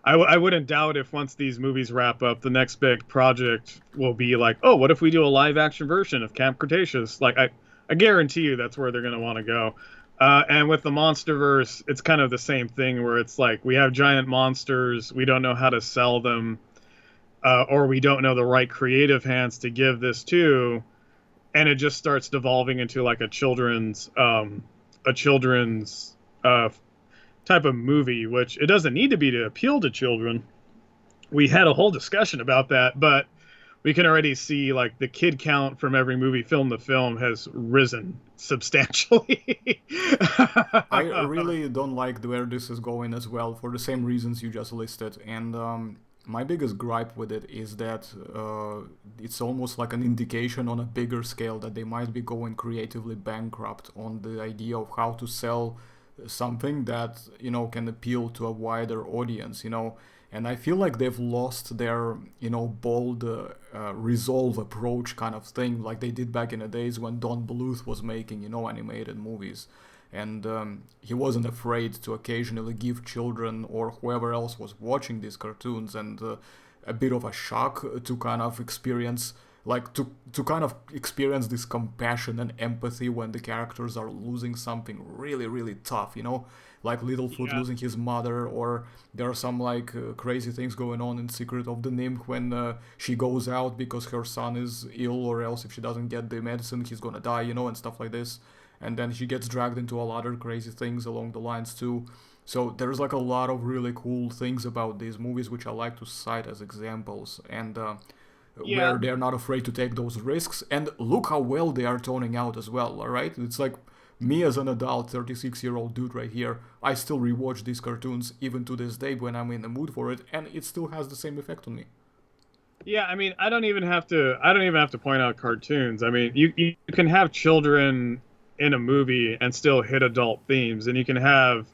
I wouldn't doubt if once these movies wrap up, the next big project will be like, oh, what if we do a live action version of Camp Cretaceous? Like I guarantee you that's where they're going to want to go. And with the Monsterverse, it's kind of the same thing where it's like we have giant monsters, we don't know how to sell them, or we don't know the right creative hands to give this to, and it just starts devolving into like a children's type of movie, which it doesn't need to be to appeal to children. We had a whole discussion about that, but we can already see like the kid count from every movie film to film has risen substantially. I really don't like where this is going as well, for the same reasons you just listed. And my biggest gripe with it is that it's almost like an indication on a bigger scale that they might be going creatively bankrupt on the idea of how to sell something that can appeal to a wider audience, and I feel like they've lost their bold resolve approach kind of thing, like they did back in the days when Don Bluth was making animated movies, and he wasn't afraid to occasionally give children or whoever else was watching these cartoons and a bit of a shock to kind of experience, like to kind of experience this compassion and empathy when the characters are losing something really, really tough, like Littlefoot losing his mother, or there are some like crazy things going on in Secret of the Nymph when she goes out because her son is ill, or else if she doesn't get the medicine he's gonna die, and stuff like this, and then she gets dragged into a lot of crazy things along the lines too. So there's like a lot of really cool things about these movies which I like to cite as examples, and where they're not afraid to take those risks, and look how well they are toning out as well. All right, it's like me as an adult 36-year-old dude right here, I still rewatch these cartoons even to this day when I'm in the mood for it, and it still has the same effect on me. Yeah, I mean, I don't even have to point out cartoons. I mean, you can have children in a movie and still hit adult themes, and you can have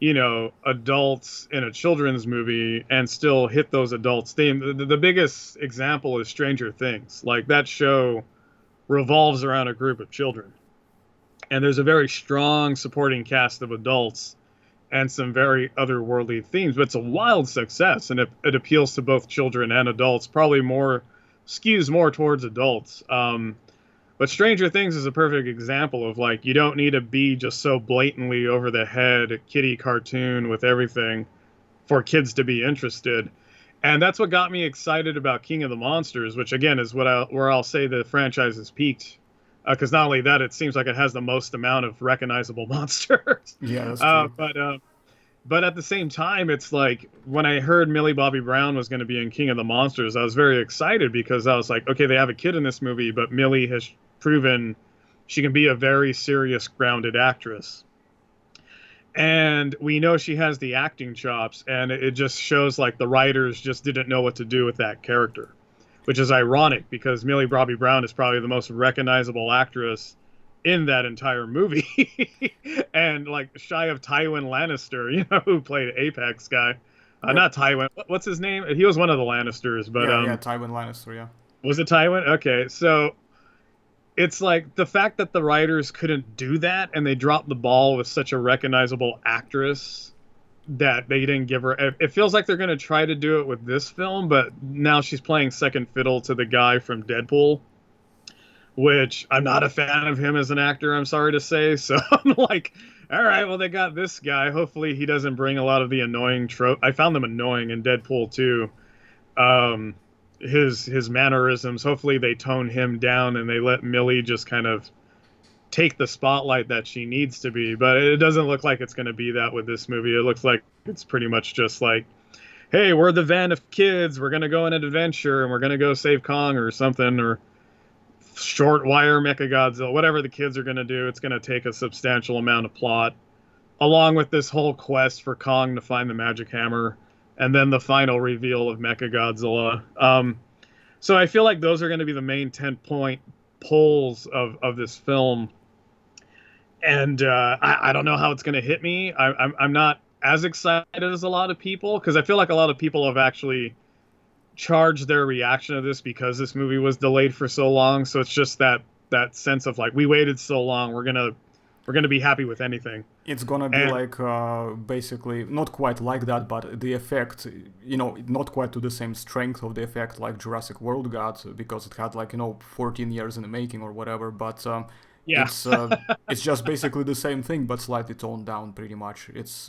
adults in a children's movie and still hit those adults theme. The biggest example is Stranger Things. Like that show revolves around a group of children, and there's a very strong supporting cast of adults and some very otherworldly themes. But it's a wild success, and it appeals to both children and adults. Probably more skews more towards adults. But Stranger Things is a perfect example of like you don't need to be just so blatantly over the head kiddie cartoon with everything for kids to be interested. And that's what got me excited about King of the Monsters, which again is where I'll say the franchise has peaked. Because not only that, it seems like it has the most amount of recognizable monsters. Yeah, that's true. But at the same time, it's like when I heard Millie Bobby Brown was going to be in King of the Monsters, I was very excited because I was like, okay, they have a kid in this movie, but Millie has proven she can be a very serious, grounded actress. And we know she has the acting chops, and it just shows like the writers just didn't know what to do with that character, which is ironic because Millie Bobby Brown is probably the most recognizable actress in that entire movie. And like shy of Tywin Lannister, who played Apex guy. Yep. Not Tywin. What's his name? He was one of the Lannisters, but Yeah, Tywin Lannister, yeah. was it Tywin? Okay, so it's like the fact that the writers couldn't do that and they dropped the ball with such a recognizable actress that they didn't give her. It feels like they're going to try to do it with this film, but now she's playing second fiddle to the guy from Deadpool, which I'm not a fan of him as an actor, I'm sorry to say. So I'm like, all right, well, they got this guy. Hopefully he doesn't bring a lot of the annoying trope. I found them annoying in Deadpool too. His mannerisms. Hopefully they tone him down and they let Millie just kind of take the spotlight that she needs to be. But it doesn't look like it's going to be that with this movie. It looks like it's pretty much just like, hey, we're the van of kids. We're going to go on an adventure and we're going to go save Kong or something, or short wire Mechagodzilla, whatever the kids are going to do. It's going to take a substantial amount of plot, along with this whole quest for Kong to find the magic hammer, and then the final reveal of Mechagodzilla. So I feel like those are going to be the main 10-point pulls of this film. And I don't know how it's going to hit me. I'm not as excited as a lot of people, because I feel like a lot of people have actually charged their reaction to this because this movie was delayed for so long. So it's just that sense of like, we waited so long, we're gonna be happy with anything. It's gonna be like basically not quite like that, but the effect, not quite to the same strength of the effect like Jurassic World got, because it had 14 years in the making or whatever. But yeah, it's just basically the same thing, but slightly toned down. Pretty much, it's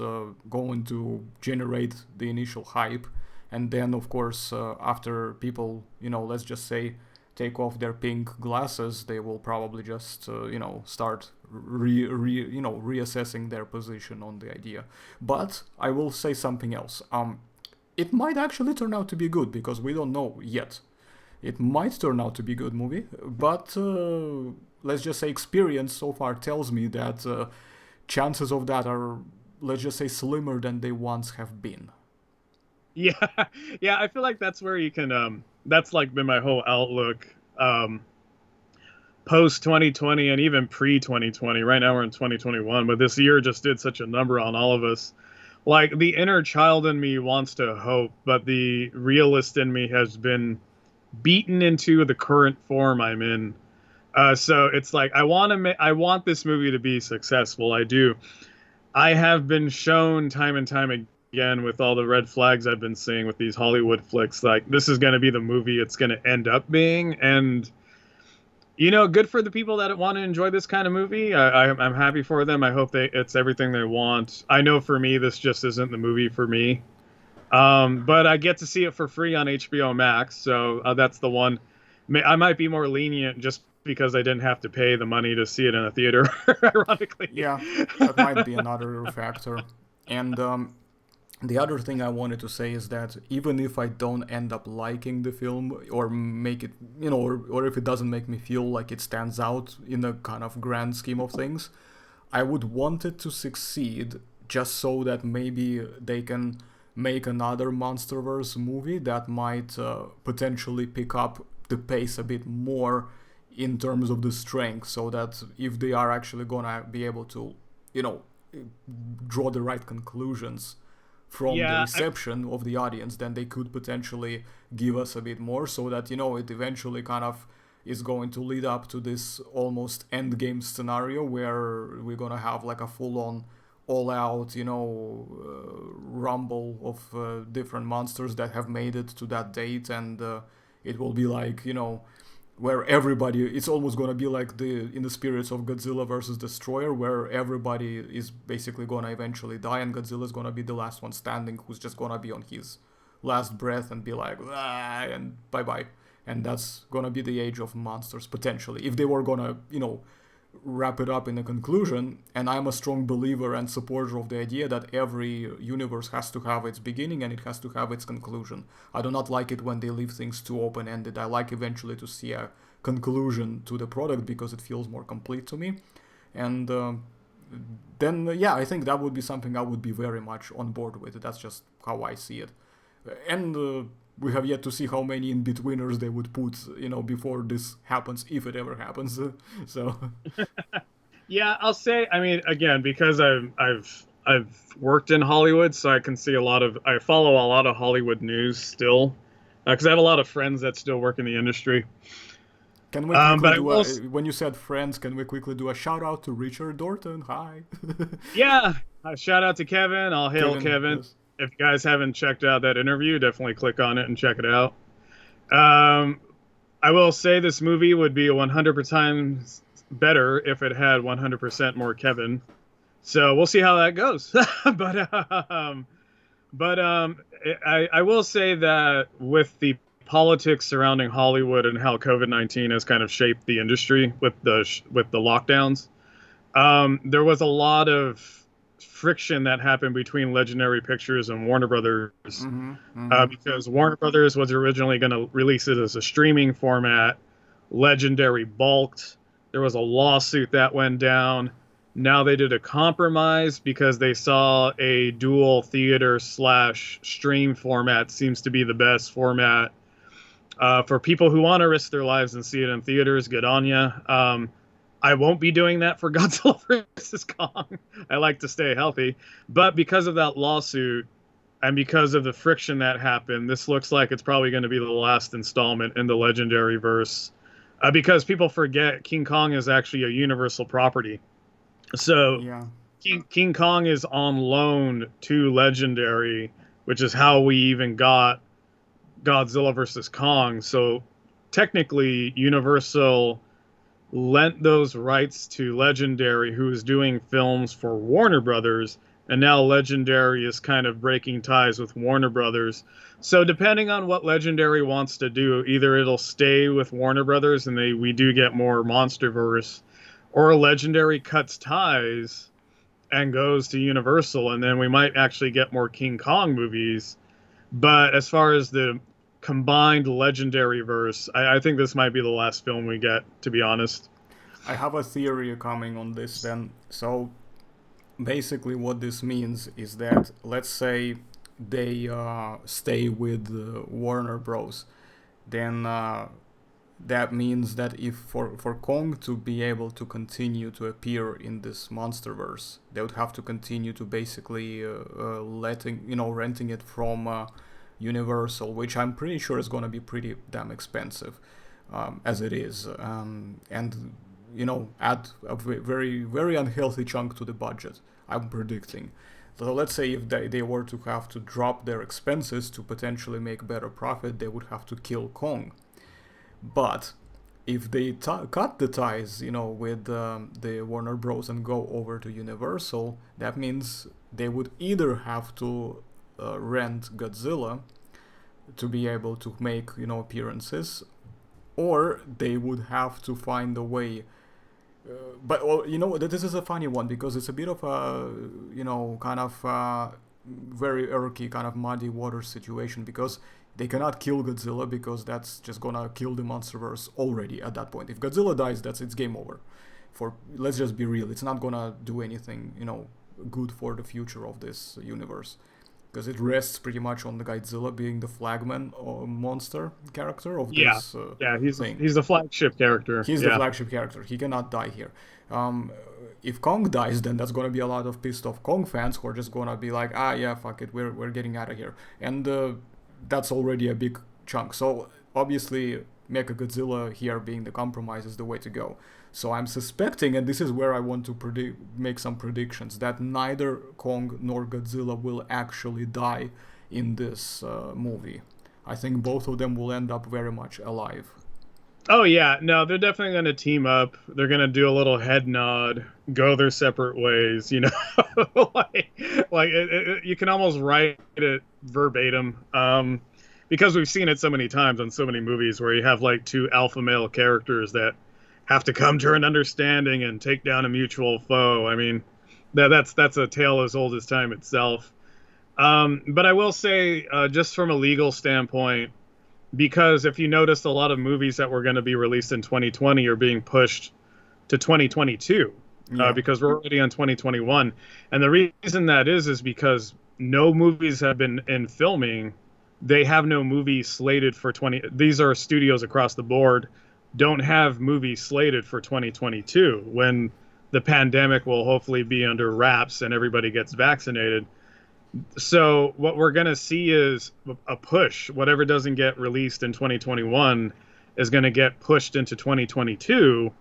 going to generate the initial hype, and then of course after people, let's just say, take off their pink glasses, they will probably just start reassessing their position on the idea. But I will say something else. It might actually turn out to be good, because we don't know yet. It might turn out to be a good movie, but let's just say experience so far tells me that chances of that are, let's just say, slimmer than they once have been. Yeah, yeah, I feel like that's where you can. That's like been my whole outlook, post 2020 and even pre 2020. Right now we're in 2021, but this year just did such a number on all of us. Like the inner child in me wants to hope, but the realist in me has been beaten into the current form I'm in. So it's like I want this movie to be successful. I do. I have been shown time and time again, with all the red flags I've been seeing with these Hollywood flicks, like this is going to be the movie it's going to end up being. And good for the people that want to enjoy this kind of movie. I'm happy for them. I hope it's everything they want. I know for me this just isn't the movie for me, but I get to see it for free on HBO Max, so that's the one. I might be more lenient just because I didn't have to pay the money to see it in a theater, ironically. Yeah, that might be another factor. And the other thing I wanted to say is that even if I don't end up liking the film, or make it, or if it doesn't make me feel like it stands out in a kind of grand scheme of things, I would want it to succeed, just so that maybe they can make another MonsterVerse movie that might potentially pick up the pace a bit more in terms of the strength, so that if they are actually gonna be able to, draw the right conclusions from the reception of the audience, then they could potentially give us a bit more, so that, you know, it eventually kind of is going to lead up to this almost end game scenario where we're gonna have like a full-on all-out, you know, rumble of different monsters that have made it to that date, and it will be like, you know, where everybody, it's almost gonna be like in the spirits of Godzilla versus Destroyer, where everybody is basically gonna eventually die, and Godzilla's gonna be the last one standing, who's just gonna be on his last breath and be like, ah, and bye bye. And that's gonna be the age of monsters, potentially, if they were gonna, you know, wrap it up in a conclusion. And I'm a strong believer and supporter of the idea that every universe has to have its beginning and it has to have its conclusion. I do not like it when they leave things too open-ended. I like eventually to see a conclusion to the product because it feels more complete to me. And then, yeah, I think that would be something I would be very much on board with. That's just how I see it. And we have yet to see how many in-betweeners they would put, you know, before this happens, if it ever happens. So, yeah, I'll say. I mean, again, because I've worked in Hollywood, so I can see I follow a lot of Hollywood news still, because I have a lot of friends that still work in the industry. Can we quickly when you said friends, can we quickly do a shout out to Richard Dorton? Hi. Yeah, shout out to Kevin. I'll hail Kevin. Yes. If you guys haven't checked out that interview, definitely click on it and check it out. I will say this movie would be 100 times better if it had 100% more Kevin. So we'll see how that goes. but I will say that with the politics surrounding Hollywood and how COVID-19 has kind of shaped the industry with the lockdowns, there was a lot of friction that happened between Legendary Pictures and Warner Brothers, because Warner Brothers was originally going to release it as a streaming format. Legendary balked. There was a lawsuit that went down. Now they did a compromise because they saw a dual theater / stream format seems to be the best format for people who want to risk their lives and see it in theaters. Good on ya. I won't be doing that for Godzilla vs. Kong. I like to stay healthy. But because of that lawsuit and because of the friction that happened, this looks like it's probably going to be the last installment in the Legendary verse. Because people forget King Kong is actually a Universal property. So yeah. King Kong is on loan to Legendary, which is how we even got Godzilla vs. Kong. So technically, Universal lent those rights to Legendary, who is doing films for Warner Brothers, and now Legendary is kind of breaking ties with Warner Brothers. So depending on what Legendary wants to do, either it'll stay with Warner Brothers and we do get more Monsterverse, or Legendary cuts ties and goes to Universal, and then we might actually get more King Kong movies. But as far as the combined Legendary verse, I think this might be the last film we get, to be honest. I have a theory coming on this then. So basically what this means is that, let's say they stay with Warner Bros. Then that means that if for Kong to be able to continue to appear in this Monsterverse, they would have to continue to basically renting it from Universal, which I'm pretty sure is going to be pretty damn expensive, as it is, and you know, add a very, very unhealthy chunk to the budget, I'm predicting. So let's say if they were to have to drop their expenses to potentially make better profit, they would have to kill Kong. But if they cut the ties, you know, with the Warner Bros. And go over to Universal, that means they would either have to rent Godzilla to be able to make, you know, appearances, or they would have to find a way. But well, you know, this is a funny one because it's a bit of a, you know, kind of very murky, kind of muddy water situation, because they cannot kill Godzilla because that's just gonna kill the Monsterverse already at that point. If Godzilla dies, it's game over. Let's just be real, it's not gonna do anything, you know, good for the future of this universe, because it rests pretty much on the Godzilla being the flagman or monster character of this thing. He's the flagship character. He's the flagship character. He cannot die here. if Kong dies, then that's gonna be a lot of pissed off Kong fans who are just gonna be like, ah, yeah, fuck it, we're getting out of here, and that's already a big chunk. So obviously, Mechagodzilla here being the compromise is the way to go. So I'm suspecting, and this is where I want to make some predictions, that neither Kong nor Godzilla will actually die in this movie. I think both of them will end up very much alive. Oh yeah, no, they're definitely going to team up. They're going to do a little head nod, go their separate ways. You know, you can almost write it verbatim, because we've seen it so many times on so many movies where you have like two alpha male characters that have to come to an understanding and take down a mutual foe. I mean, that's a tale as old as time itself. But I will say, just from a legal standpoint, because if you notice, a lot of movies that were going to be released in 2020 are being pushed to 2022, because we're already on 2021. And the reason that is because no movies have been in filming. They have no movies slated for 20. These are studios across the board, don't have movies slated for 2022, when the pandemic will hopefully be under wraps and everybody gets vaccinated. So what we're going to see is a push. Whatever doesn't get released in 2021 is going to get pushed into 2022,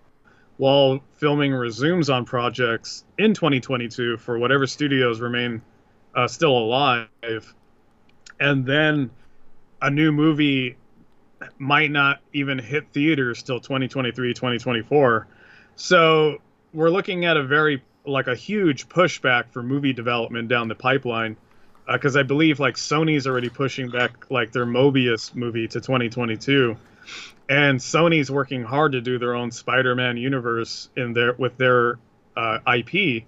while filming resumes on projects in 2022 for whatever studios remain still alive. And then a new movie might not even hit theaters till 2023, 2024. So we're looking at a huge pushback for movie development down the pipeline, because I believe like Sony's already pushing back like their Mobius movie to 2022, and Sony's working hard to do their own Spider-Man universe with their IP.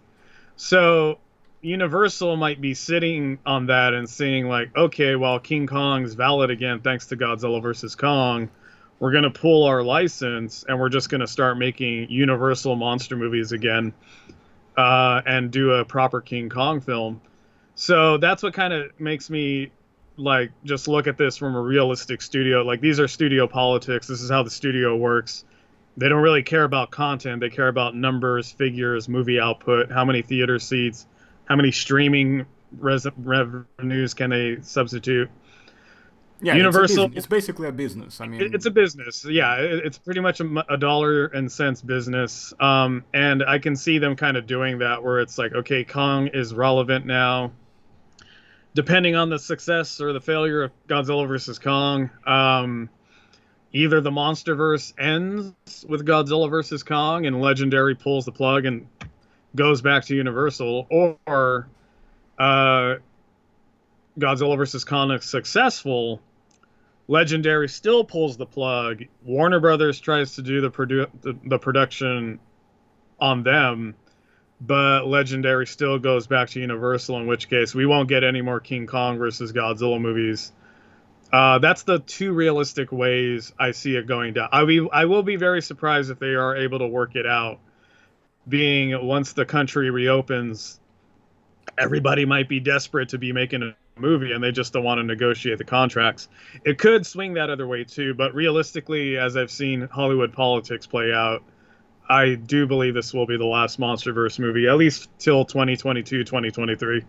So Universal might be sitting on that and saying like, okay, well, King Kong's valid again thanks to Godzilla vs. Kong. We're going to pull our license and we're just going to start making Universal monster movies again, and do a proper King Kong film. So that's what kind of makes me like just look at this from a realistic studio. Like, these are studio politics. This is how the studio works. They don't really care about content. They care about numbers, figures, movie output, how many theater seats, how many streaming revenues can they substitute. Yeah, Universal. It's basically a business. I mean, it's a business. Yeah, it's pretty much a dollar and cents business. And I can see them kind of doing that, where it's like, okay, Kong is relevant now. Depending on the success or the failure of Godzilla vs. Kong, either the MonsterVerse ends with Godzilla vs. Kong and Legendary pulls the plug and goes back to Universal, or Godzilla vs. Kong is successful, Legendary still pulls the plug, Warner Brothers tries to do the production on them, but Legendary still goes back to Universal, in which case we won't get any more King Kong versus Godzilla movies. That's the two realistic ways I see it going down. I will be very surprised if they are able to work it out, being once the country reopens, everybody might be desperate to be making a movie and they just don't want to negotiate the contracts. It could swing that other way too, but realistically, as I've seen Hollywood politics play out, I do believe this will be the last MonsterVerse movie, at least till 2022, 2023.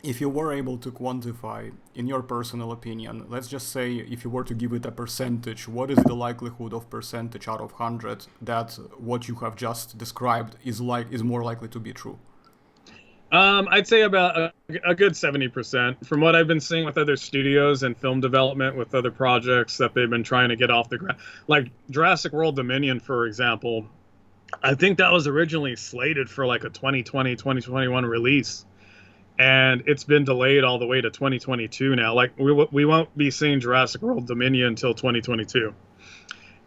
If you were able to quantify, in your personal opinion, let's just say if you were to give it a percentage, what is the likelihood of percentage out of 100 that what you have just described is more likely to be true? I'd say about a good 70%. From what I've been seeing with other studios and film development with other projects that they've been trying to get off the ground, like Jurassic World Dominion, for example, I think that was originally slated for like a 2020, 2021 release. And it's been delayed all the way to 2022 now. Like, we won't be seeing Jurassic World Dominion until 2022.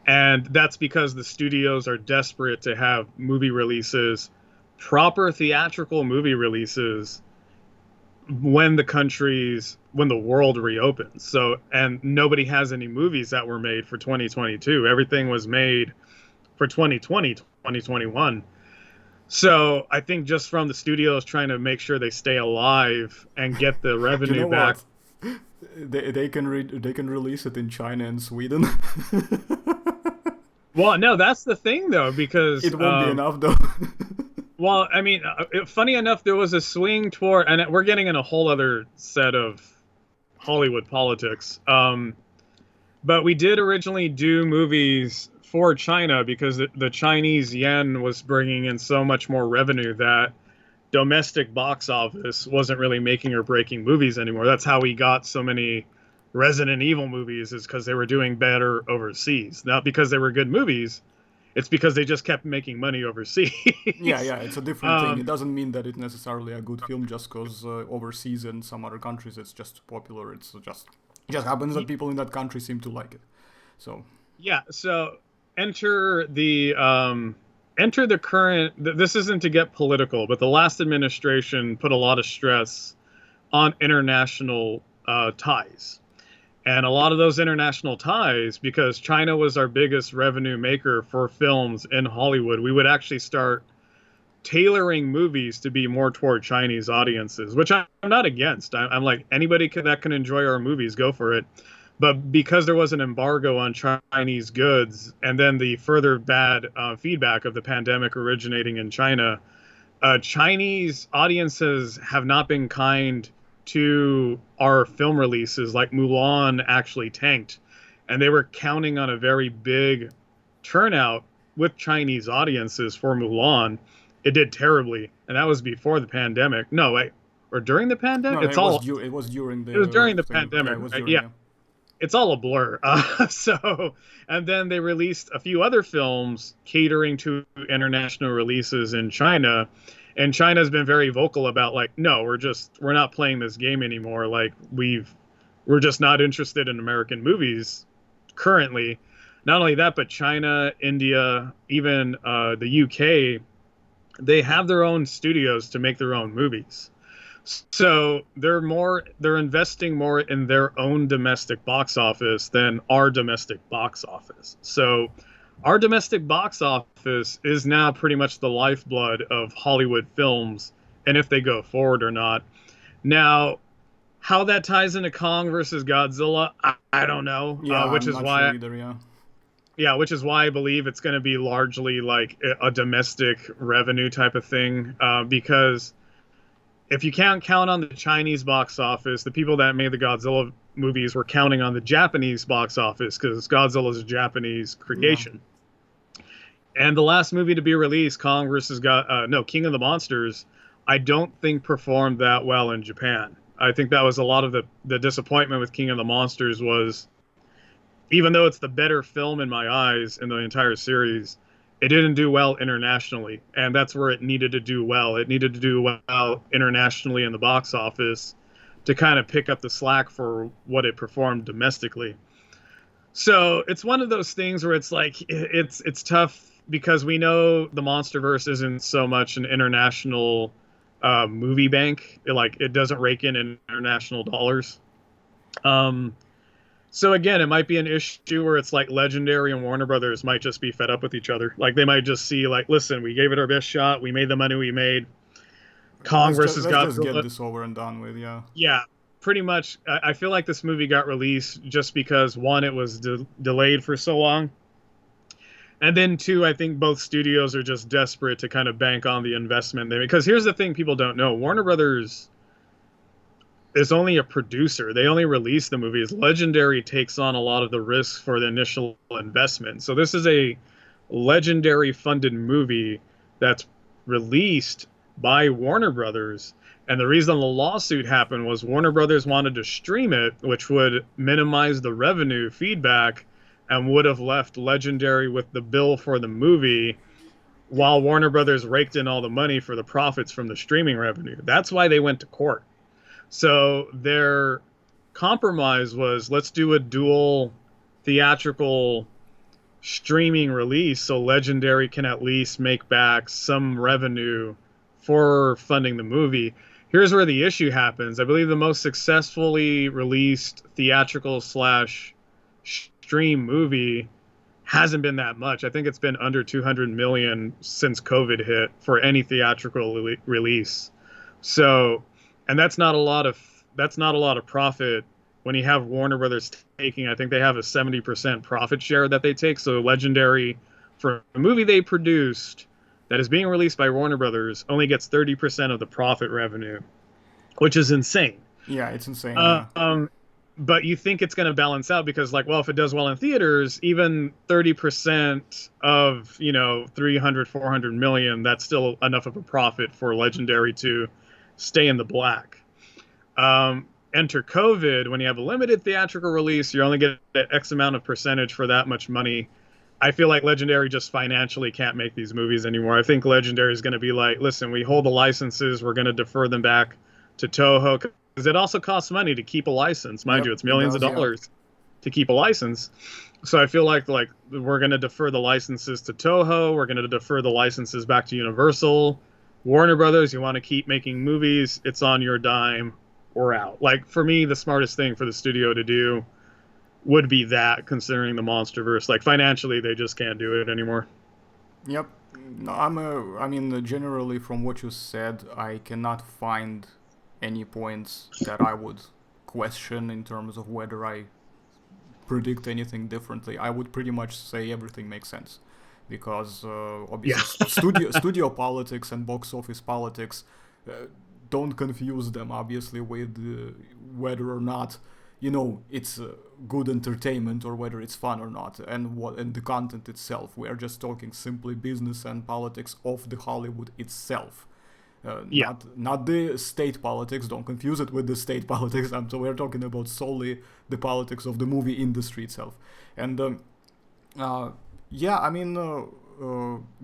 And that's because the studios are desperate to have movie releases, proper theatrical movie releases, when the world reopens. So, and nobody has any movies that were made for 2022. Everything was made for 2020, 2021. So I think just from the studios trying to make sure they stay alive and get the revenue back. They can release it in China and Sweden. Well, no, that's the thing though, because It won't be enough though. well, I mean, funny enough, there was a swing toward, and we're getting in a whole other set of Hollywood politics. But we did originally do movies for China because the Chinese yen was bringing in so much more revenue that domestic box office wasn't really making or breaking movies anymore. That's how we got so many Resident Evil movies, is because they were doing better overseas. Not because they were good movies, it's because they just kept making money overseas. Yeah, it's a different thing. It doesn't mean that it's necessarily a good film just because overseas in some other countries it's just popular. It just happens that people in that country seem to like it. So Yeah, so enter the current. This isn't to get political, but the last administration put a lot of stress on international ties. And a lot of those international ties, because China was our biggest revenue maker for films in Hollywood, we would actually start tailoring movies to be more toward Chinese audiences, which I'm not against. I'm like, anybody that can enjoy our movies, go for it. But because there was an embargo on Chinese goods, and then the further bad feedback of the pandemic originating in China, Chinese audiences have not been kind to our film releases. Like Mulan actually tanked, and they were counting on a very big turnout with Chinese audiences for Mulan. It did terribly, and that was before the pandemic. No, wait, or during the pandemic? no, It's it all. was during the. It was during the thing. pandemic, Yeah, it was right? during, Yeah. It's all a blur. So, and then they released a few other films catering to international releases in China. And China's been very vocal about, like, no, we're not playing this game anymore. Like, we're just not interested in American movies currently. Not only that, but China, India, even the UK, they have their own studios to make their own movies. So they're investing more in their own domestic box office than our domestic box office. So our domestic box office is now pretty much the lifeblood of Hollywood films, and if they go forward or not. Now, how that ties into Kong versus Godzilla, I don't know. Yeah, Which I'm is not why, sure either. Yeah. yeah, which is why I believe it's going to be largely like a domestic revenue type of thing, because if you can't count on the Chinese box office, the people that made the Godzilla movies were counting on the Japanese box office, because Godzilla is a Japanese creation. Yeah. And the last movie to be released, King of the Monsters, I don't think performed that well in Japan. I think that was a lot of the disappointment with King of the Monsters was, even though it's the better film in my eyes in the entire series, it didn't do well internationally, and that's where it needed to do well. It needed to do well internationally in the box office to kind of pick up the slack for what it performed domestically. So it's one of those things where it's like it's tough, because we know the MonsterVerse isn't so much an international movie bank. It doesn't rake in international dollars. So again, it might be an issue where it's like Legendary and Warner Brothers might just be fed up with each other. Like, they might just see, like, listen, we gave it our best shot. We made the money we made. Kong versus Godzilla. Let's just get this over and done with, yeah. Yeah, pretty much. I feel like this movie got released just because, one, it was delayed for so long. And then, two, I think both studios are just desperate to kind of bank on the investment there. Because here's the thing people don't know. Warner Brothers is only a producer. They only release the movies. Legendary takes on a lot of the risks for the initial investment. So this is a Legendary funded movie that's released by Warner Brothers. And the reason the lawsuit happened was Warner Brothers wanted to stream it, which would minimize the revenue feedback and would have left Legendary with the bill for the movie, while Warner Brothers raked in all the money for the profits from the streaming revenue. That's why they went to court. So their compromise was, let's do a dual theatrical streaming release so Legendary can at least make back some revenue for funding the movie. Here's where the issue happens. I believe the most successfully released theatrical / stream movie hasn't been that much. I think it's been under 200 million since COVID hit for any theatrical release. So, and that's not a lot of profit when you have Warner Brothers taking, I think they have a 70% profit share that they take. So Legendary for a movie they produced that is being released by Warner Brothers only gets 30% of the profit revenue, which is insane. Yeah, it's insane. Uh, Yeah. um, but you think it's going to balance out because, like, well, if it does well in theaters, even 30% of, 300, 400 million, that's still enough of a profit for Legendary to stay in the black. Enter COVID, when you have a limited theatrical release, you're only getting X amount of percentage for that much money. I feel like Legendary just financially can't make these movies anymore. I think Legendary is going to be like, listen, we hold the licenses, we're going to defer them back to Toho, because it also costs money to keep a license. Mind Yep, you, it's it millions does, of yeah. dollars to keep a license. So I feel like we're going to defer the licenses to Toho, we're going to defer the licenses back to Universal. Warner Brothers, you want to keep making movies, it's on your dime, or out. Like, for me, the smartest thing for the studio to do would be that, considering the MonsterVerse. Like, financially, they just can't do it anymore. Yep. No, I mean, generally from what you said, I cannot find any points that I would question in terms of whether I predict anything differently. I would pretty much say everything makes sense, because obviously studio politics and box office politics, don't confuse them obviously with whether or not it's good entertainment or whether it's fun or not, and the content itself. We are just talking simply business and politics of the Hollywood itself. Yeah. Not the state politics. Don't confuse it with the state politics. So we're talking about solely the politics of the movie industry itself. And yeah, I mean,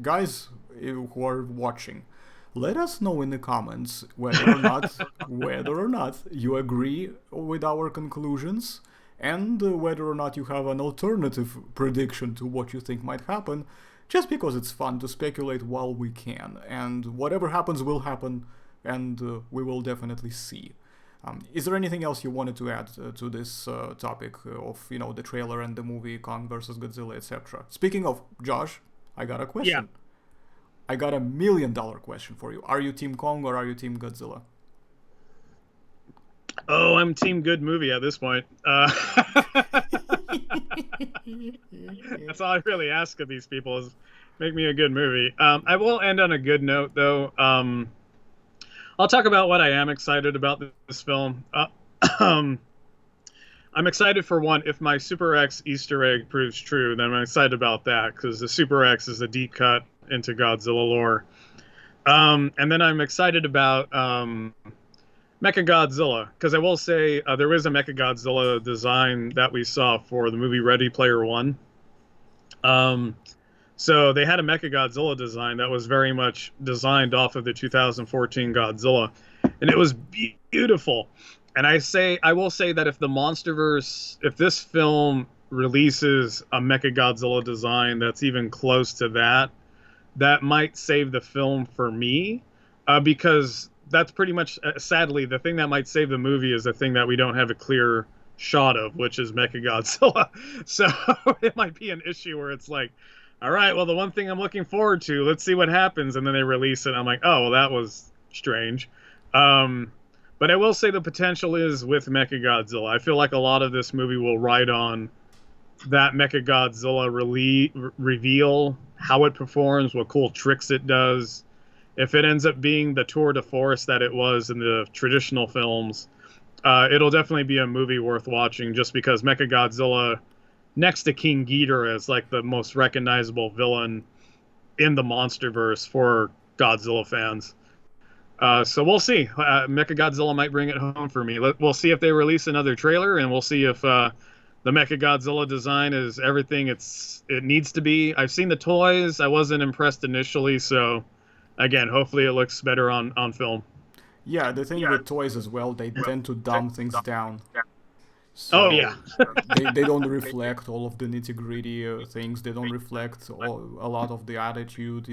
guys who are watching, let us know in the comments whether or not you agree with our conclusions, and whether or not you have an alternative prediction to what you think might happen. Just because it's fun to speculate while we can, and whatever happens will happen, and we will definitely see. Is there anything else you wanted to add to this topic of the trailer and the movie Kong versus Godzilla, etc.? Speaking of, Josh, I got a question. Yeah. I got $1 million question for you. Are you Team Kong or are you Team Godzilla? Oh, I'm Team Good Movie at this point. That's all I really ask of these people is make me a good movie. I will end on a good note, though. I'll talk about what I am excited about this film. I'm excited for one, if my Super X Easter egg proves true, then I'm excited about that, because the Super X is a deep cut into Godzilla lore. And then I'm excited about Mechagodzilla, because I will say there is a Mechagodzilla design that we saw for the movie Ready Player One. So they had a Mechagodzilla design that was very much designed off of the 2014 Godzilla, and it was beautiful. And I will say that if the MonsterVerse, if this film releases a Mechagodzilla design that's even close to that, that might save the film for me, because that's pretty much, sadly, the thing that might save the movie is the thing that we don't have a clear shot of, which is Mechagodzilla. So it might be an issue where it's like, all right, well, the one thing I'm looking forward to, let's see what happens, and then they release it, and I'm like, oh, well, that was strange. But I will say the potential is with Mechagodzilla. I feel like a lot of this movie will ride on that Mechagodzilla reveal, how it performs, what cool tricks it does. If it ends up being the tour de force that it was in the traditional films, it'll definitely be a movie worth watching, just because Mechagodzilla, next to King Ghidorah, is like the most recognizable villain in the MonsterVerse for Godzilla fans. So we'll see. Mechagodzilla might bring it home for me. We'll see if they release another trailer, and we'll see if the Mechagodzilla design is everything it needs to be. I've seen the toys. I wasn't impressed initially, so again, hopefully it looks better on film. Yeah, the thing with toys as well, they tend to dumb things down. So Oh, yeah. they don't reflect all of the nitty-gritty things. They don't reflect a lot of the attitude,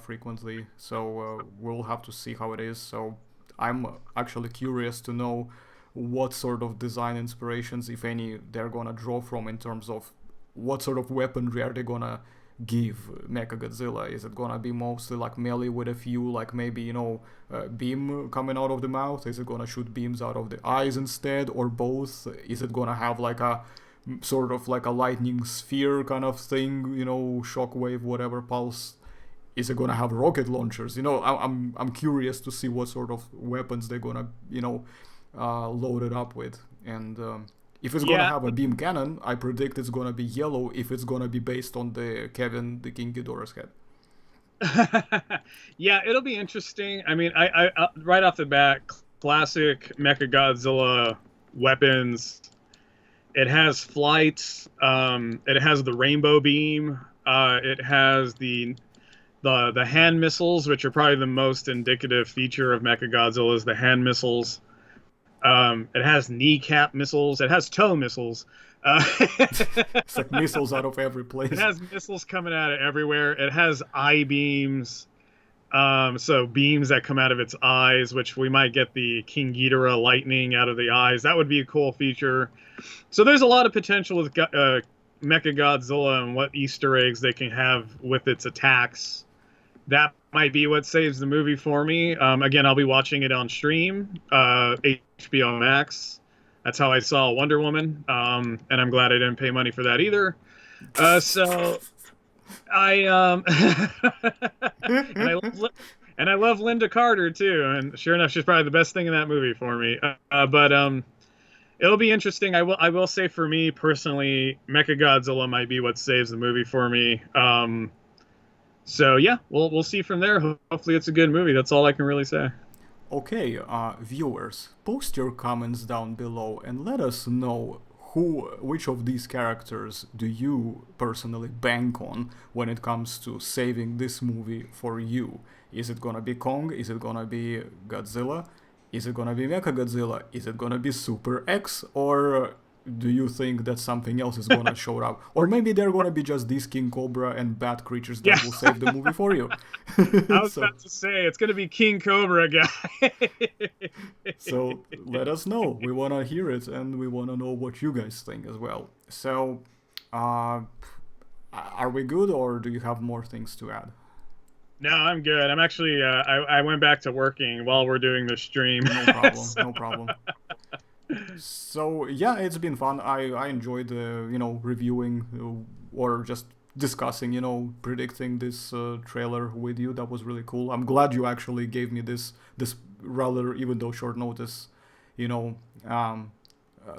frequently. So we'll have to see how it is. So I'm actually curious to know what sort of design inspirations, if any, they're gonna draw from, in terms of what sort of weaponry are they gonna give Mechagodzilla. Is it gonna be mostly like melee with a few, like maybe beam coming out of the mouth? Is it gonna shoot beams out of the eyes instead, or both? Is it gonna have like a sort of like a lightning sphere kind of thing, you know, shockwave, whatever, pulse. Is it gonna have rocket launchers? You know, I'm curious to see what sort of weapons they're gonna, you know, load it up with. And if it's gonna have a beam cannon, I predict it's gonna be yellow. If it's gonna be based on the Kevin the King Ghidorah's head. Yeah, it'll be interesting. I mean, I right off the bat, classic Mechagodzilla weapons. It has flights. It has the rainbow beam. It has the hand missiles, which are probably the most indicative feature of Mechagodzilla, is the hand missiles. It has kneecap missiles. It has toe missiles. It's like missiles out of every place. It has missiles coming out of everywhere. It has eye beams. So beams that come out of its eyes, which we might get the King Ghidorah lightning out of the eyes. That would be a cool feature. So there's a lot of potential with Mechagodzilla and what Easter eggs they can have with its attacks. That might be what saves the movie for me. Again, I'll be watching it on stream, HBO Max. That's how I saw Wonder Woman, and I'm glad I didn't pay money for that either. So I and I love Linda Carter too, and sure enough, she's probably the best thing in that movie for me. But it'll be interesting. I will say, for me personally, Mechagodzilla might be what saves the movie for me. So yeah, we'll see from there. Hopefully, it's a good movie. That's all I can really say. Okay, viewers, post your comments down below and let us know which of these characters do you personally bank on when it comes to saving this movie for you. Is it gonna be Kong? Is it gonna be Godzilla? Is it gonna be Mechagodzilla? Is it gonna be Super X? Or do you think that something else is gonna show up? Or maybe they're gonna be just these King Cobra and bat creatures that will save the movie for you. I was about to say, it's gonna be King Cobra guy. So let us know. We wanna hear it, and we wanna know what you guys think as well. So, are we good, or do you have more things to add? No, I'm good. I'm actually, I went back to working while we're doing the stream. No problem, no problem. So yeah, it's been fun. I enjoyed reviewing or just discussing, predicting this trailer with you. That was really cool. I'm glad you actually gave me this rather, even though short notice,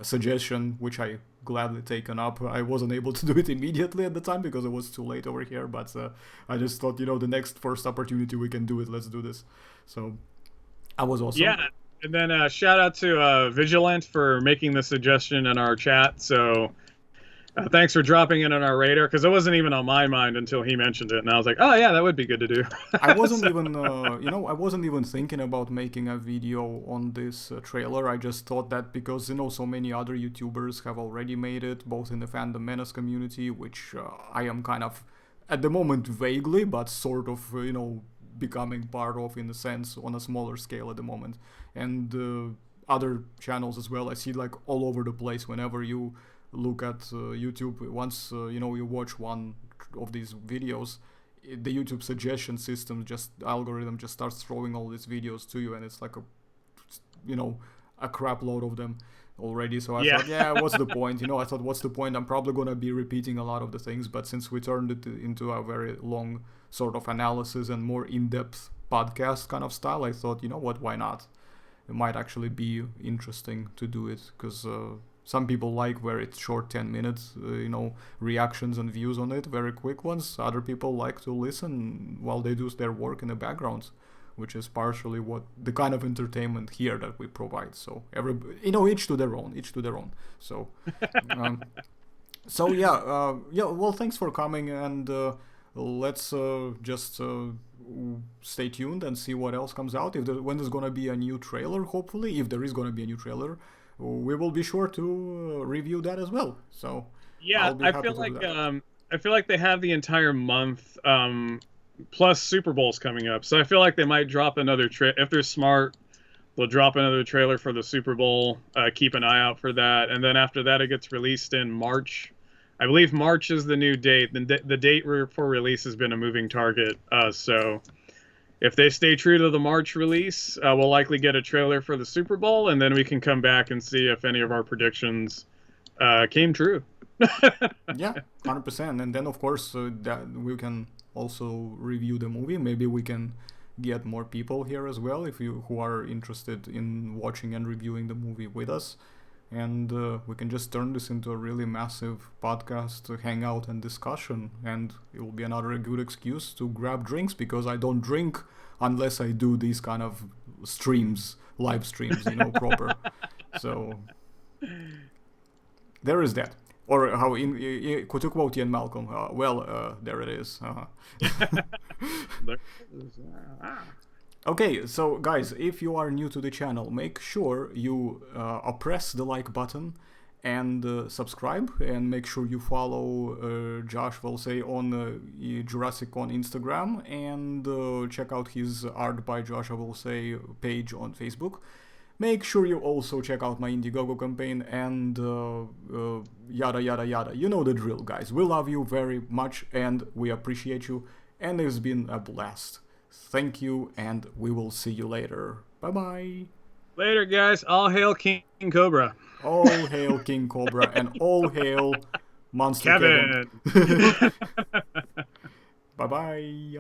suggestion, which I gladly taken up. I wasn't able to do it immediately at the time because it was too late over here, but I just thought, the next first opportunity we can do it, let's do this. So I was also and then shout out to Vigilant for making the suggestion in our chat. So thanks for dropping it on our radar, because it wasn't even on my mind until he mentioned it, and I was like, oh yeah, that would be good to do. I wasn't even, I wasn't even thinking about making a video on this trailer. I just thought that because, so many other YouTubers have already made it, both in the Fandom Menace community, which I am kind of, at the moment, vaguely, but sort of, becoming part of, in a sense, on a smaller scale at the moment. And other channels as well. I see like all over the place whenever you look at YouTube. Once you watch one of these videos, the YouTube suggestion system, algorithm just starts throwing all these videos to you, and it's like a crap load of them already. So I thought, what's the point? What's the point? I'm probably gonna be repeating a lot of the things, but since we turned it into a very long sort of analysis and more in-depth podcast kind of style, I thought, why not? It might actually be interesting to do it, because some people like where it's short 10 minutes, reactions and views on it, very quick ones. Other people like to listen while they do their work in the background, which is partially what the kind of entertainment here that we provide. So each to their own. So, well, thanks for coming, and let's just stay tuned and see what else comes out. When there's gonna be a new trailer, hopefully, if there is gonna be a new trailer, we will be sure to review that as well. So yeah, I feel like they have the entire month, plus Super Bowl's coming up, so I feel like they might drop another if they're smart, they'll drop another trailer for the Super Bowl. Keep an eye out for that, and then after that, it gets released in March. I believe March is the new date. The date for release has been a moving target. So if they stay true to the March release, we'll likely get a trailer for the Super Bowl, and then we can come back and see if any of our predictions came true. Yeah, 100%. And then, of course, that we can also review the movie. Maybe we can get more people here as well if you who are interested in watching and reviewing the movie with us. And we can just turn this into a really massive podcast, hangout, and discussion. And it will be another good excuse to grab drinks because I don't drink unless I do these kind of streams, live streams, proper. So there is that. Or how to quote Ian Malcolm, there it is. Okay, so guys, if you are new to the channel, make sure you press the like button and subscribe, and make sure you follow Josh Ballze on Jurassic on Instagram, and check out his Art by Josh Ballze page on Facebook. Make sure you also check out my Indiegogo campaign and yada yada yada. You know the drill, guys. We love you very much and we appreciate you, and it's been a blast. Thank you, and we will see you later. Bye-bye. Later, guys. All hail King Cobra. All hail King Cobra, and all hail Monster Kevin. Bye-bye.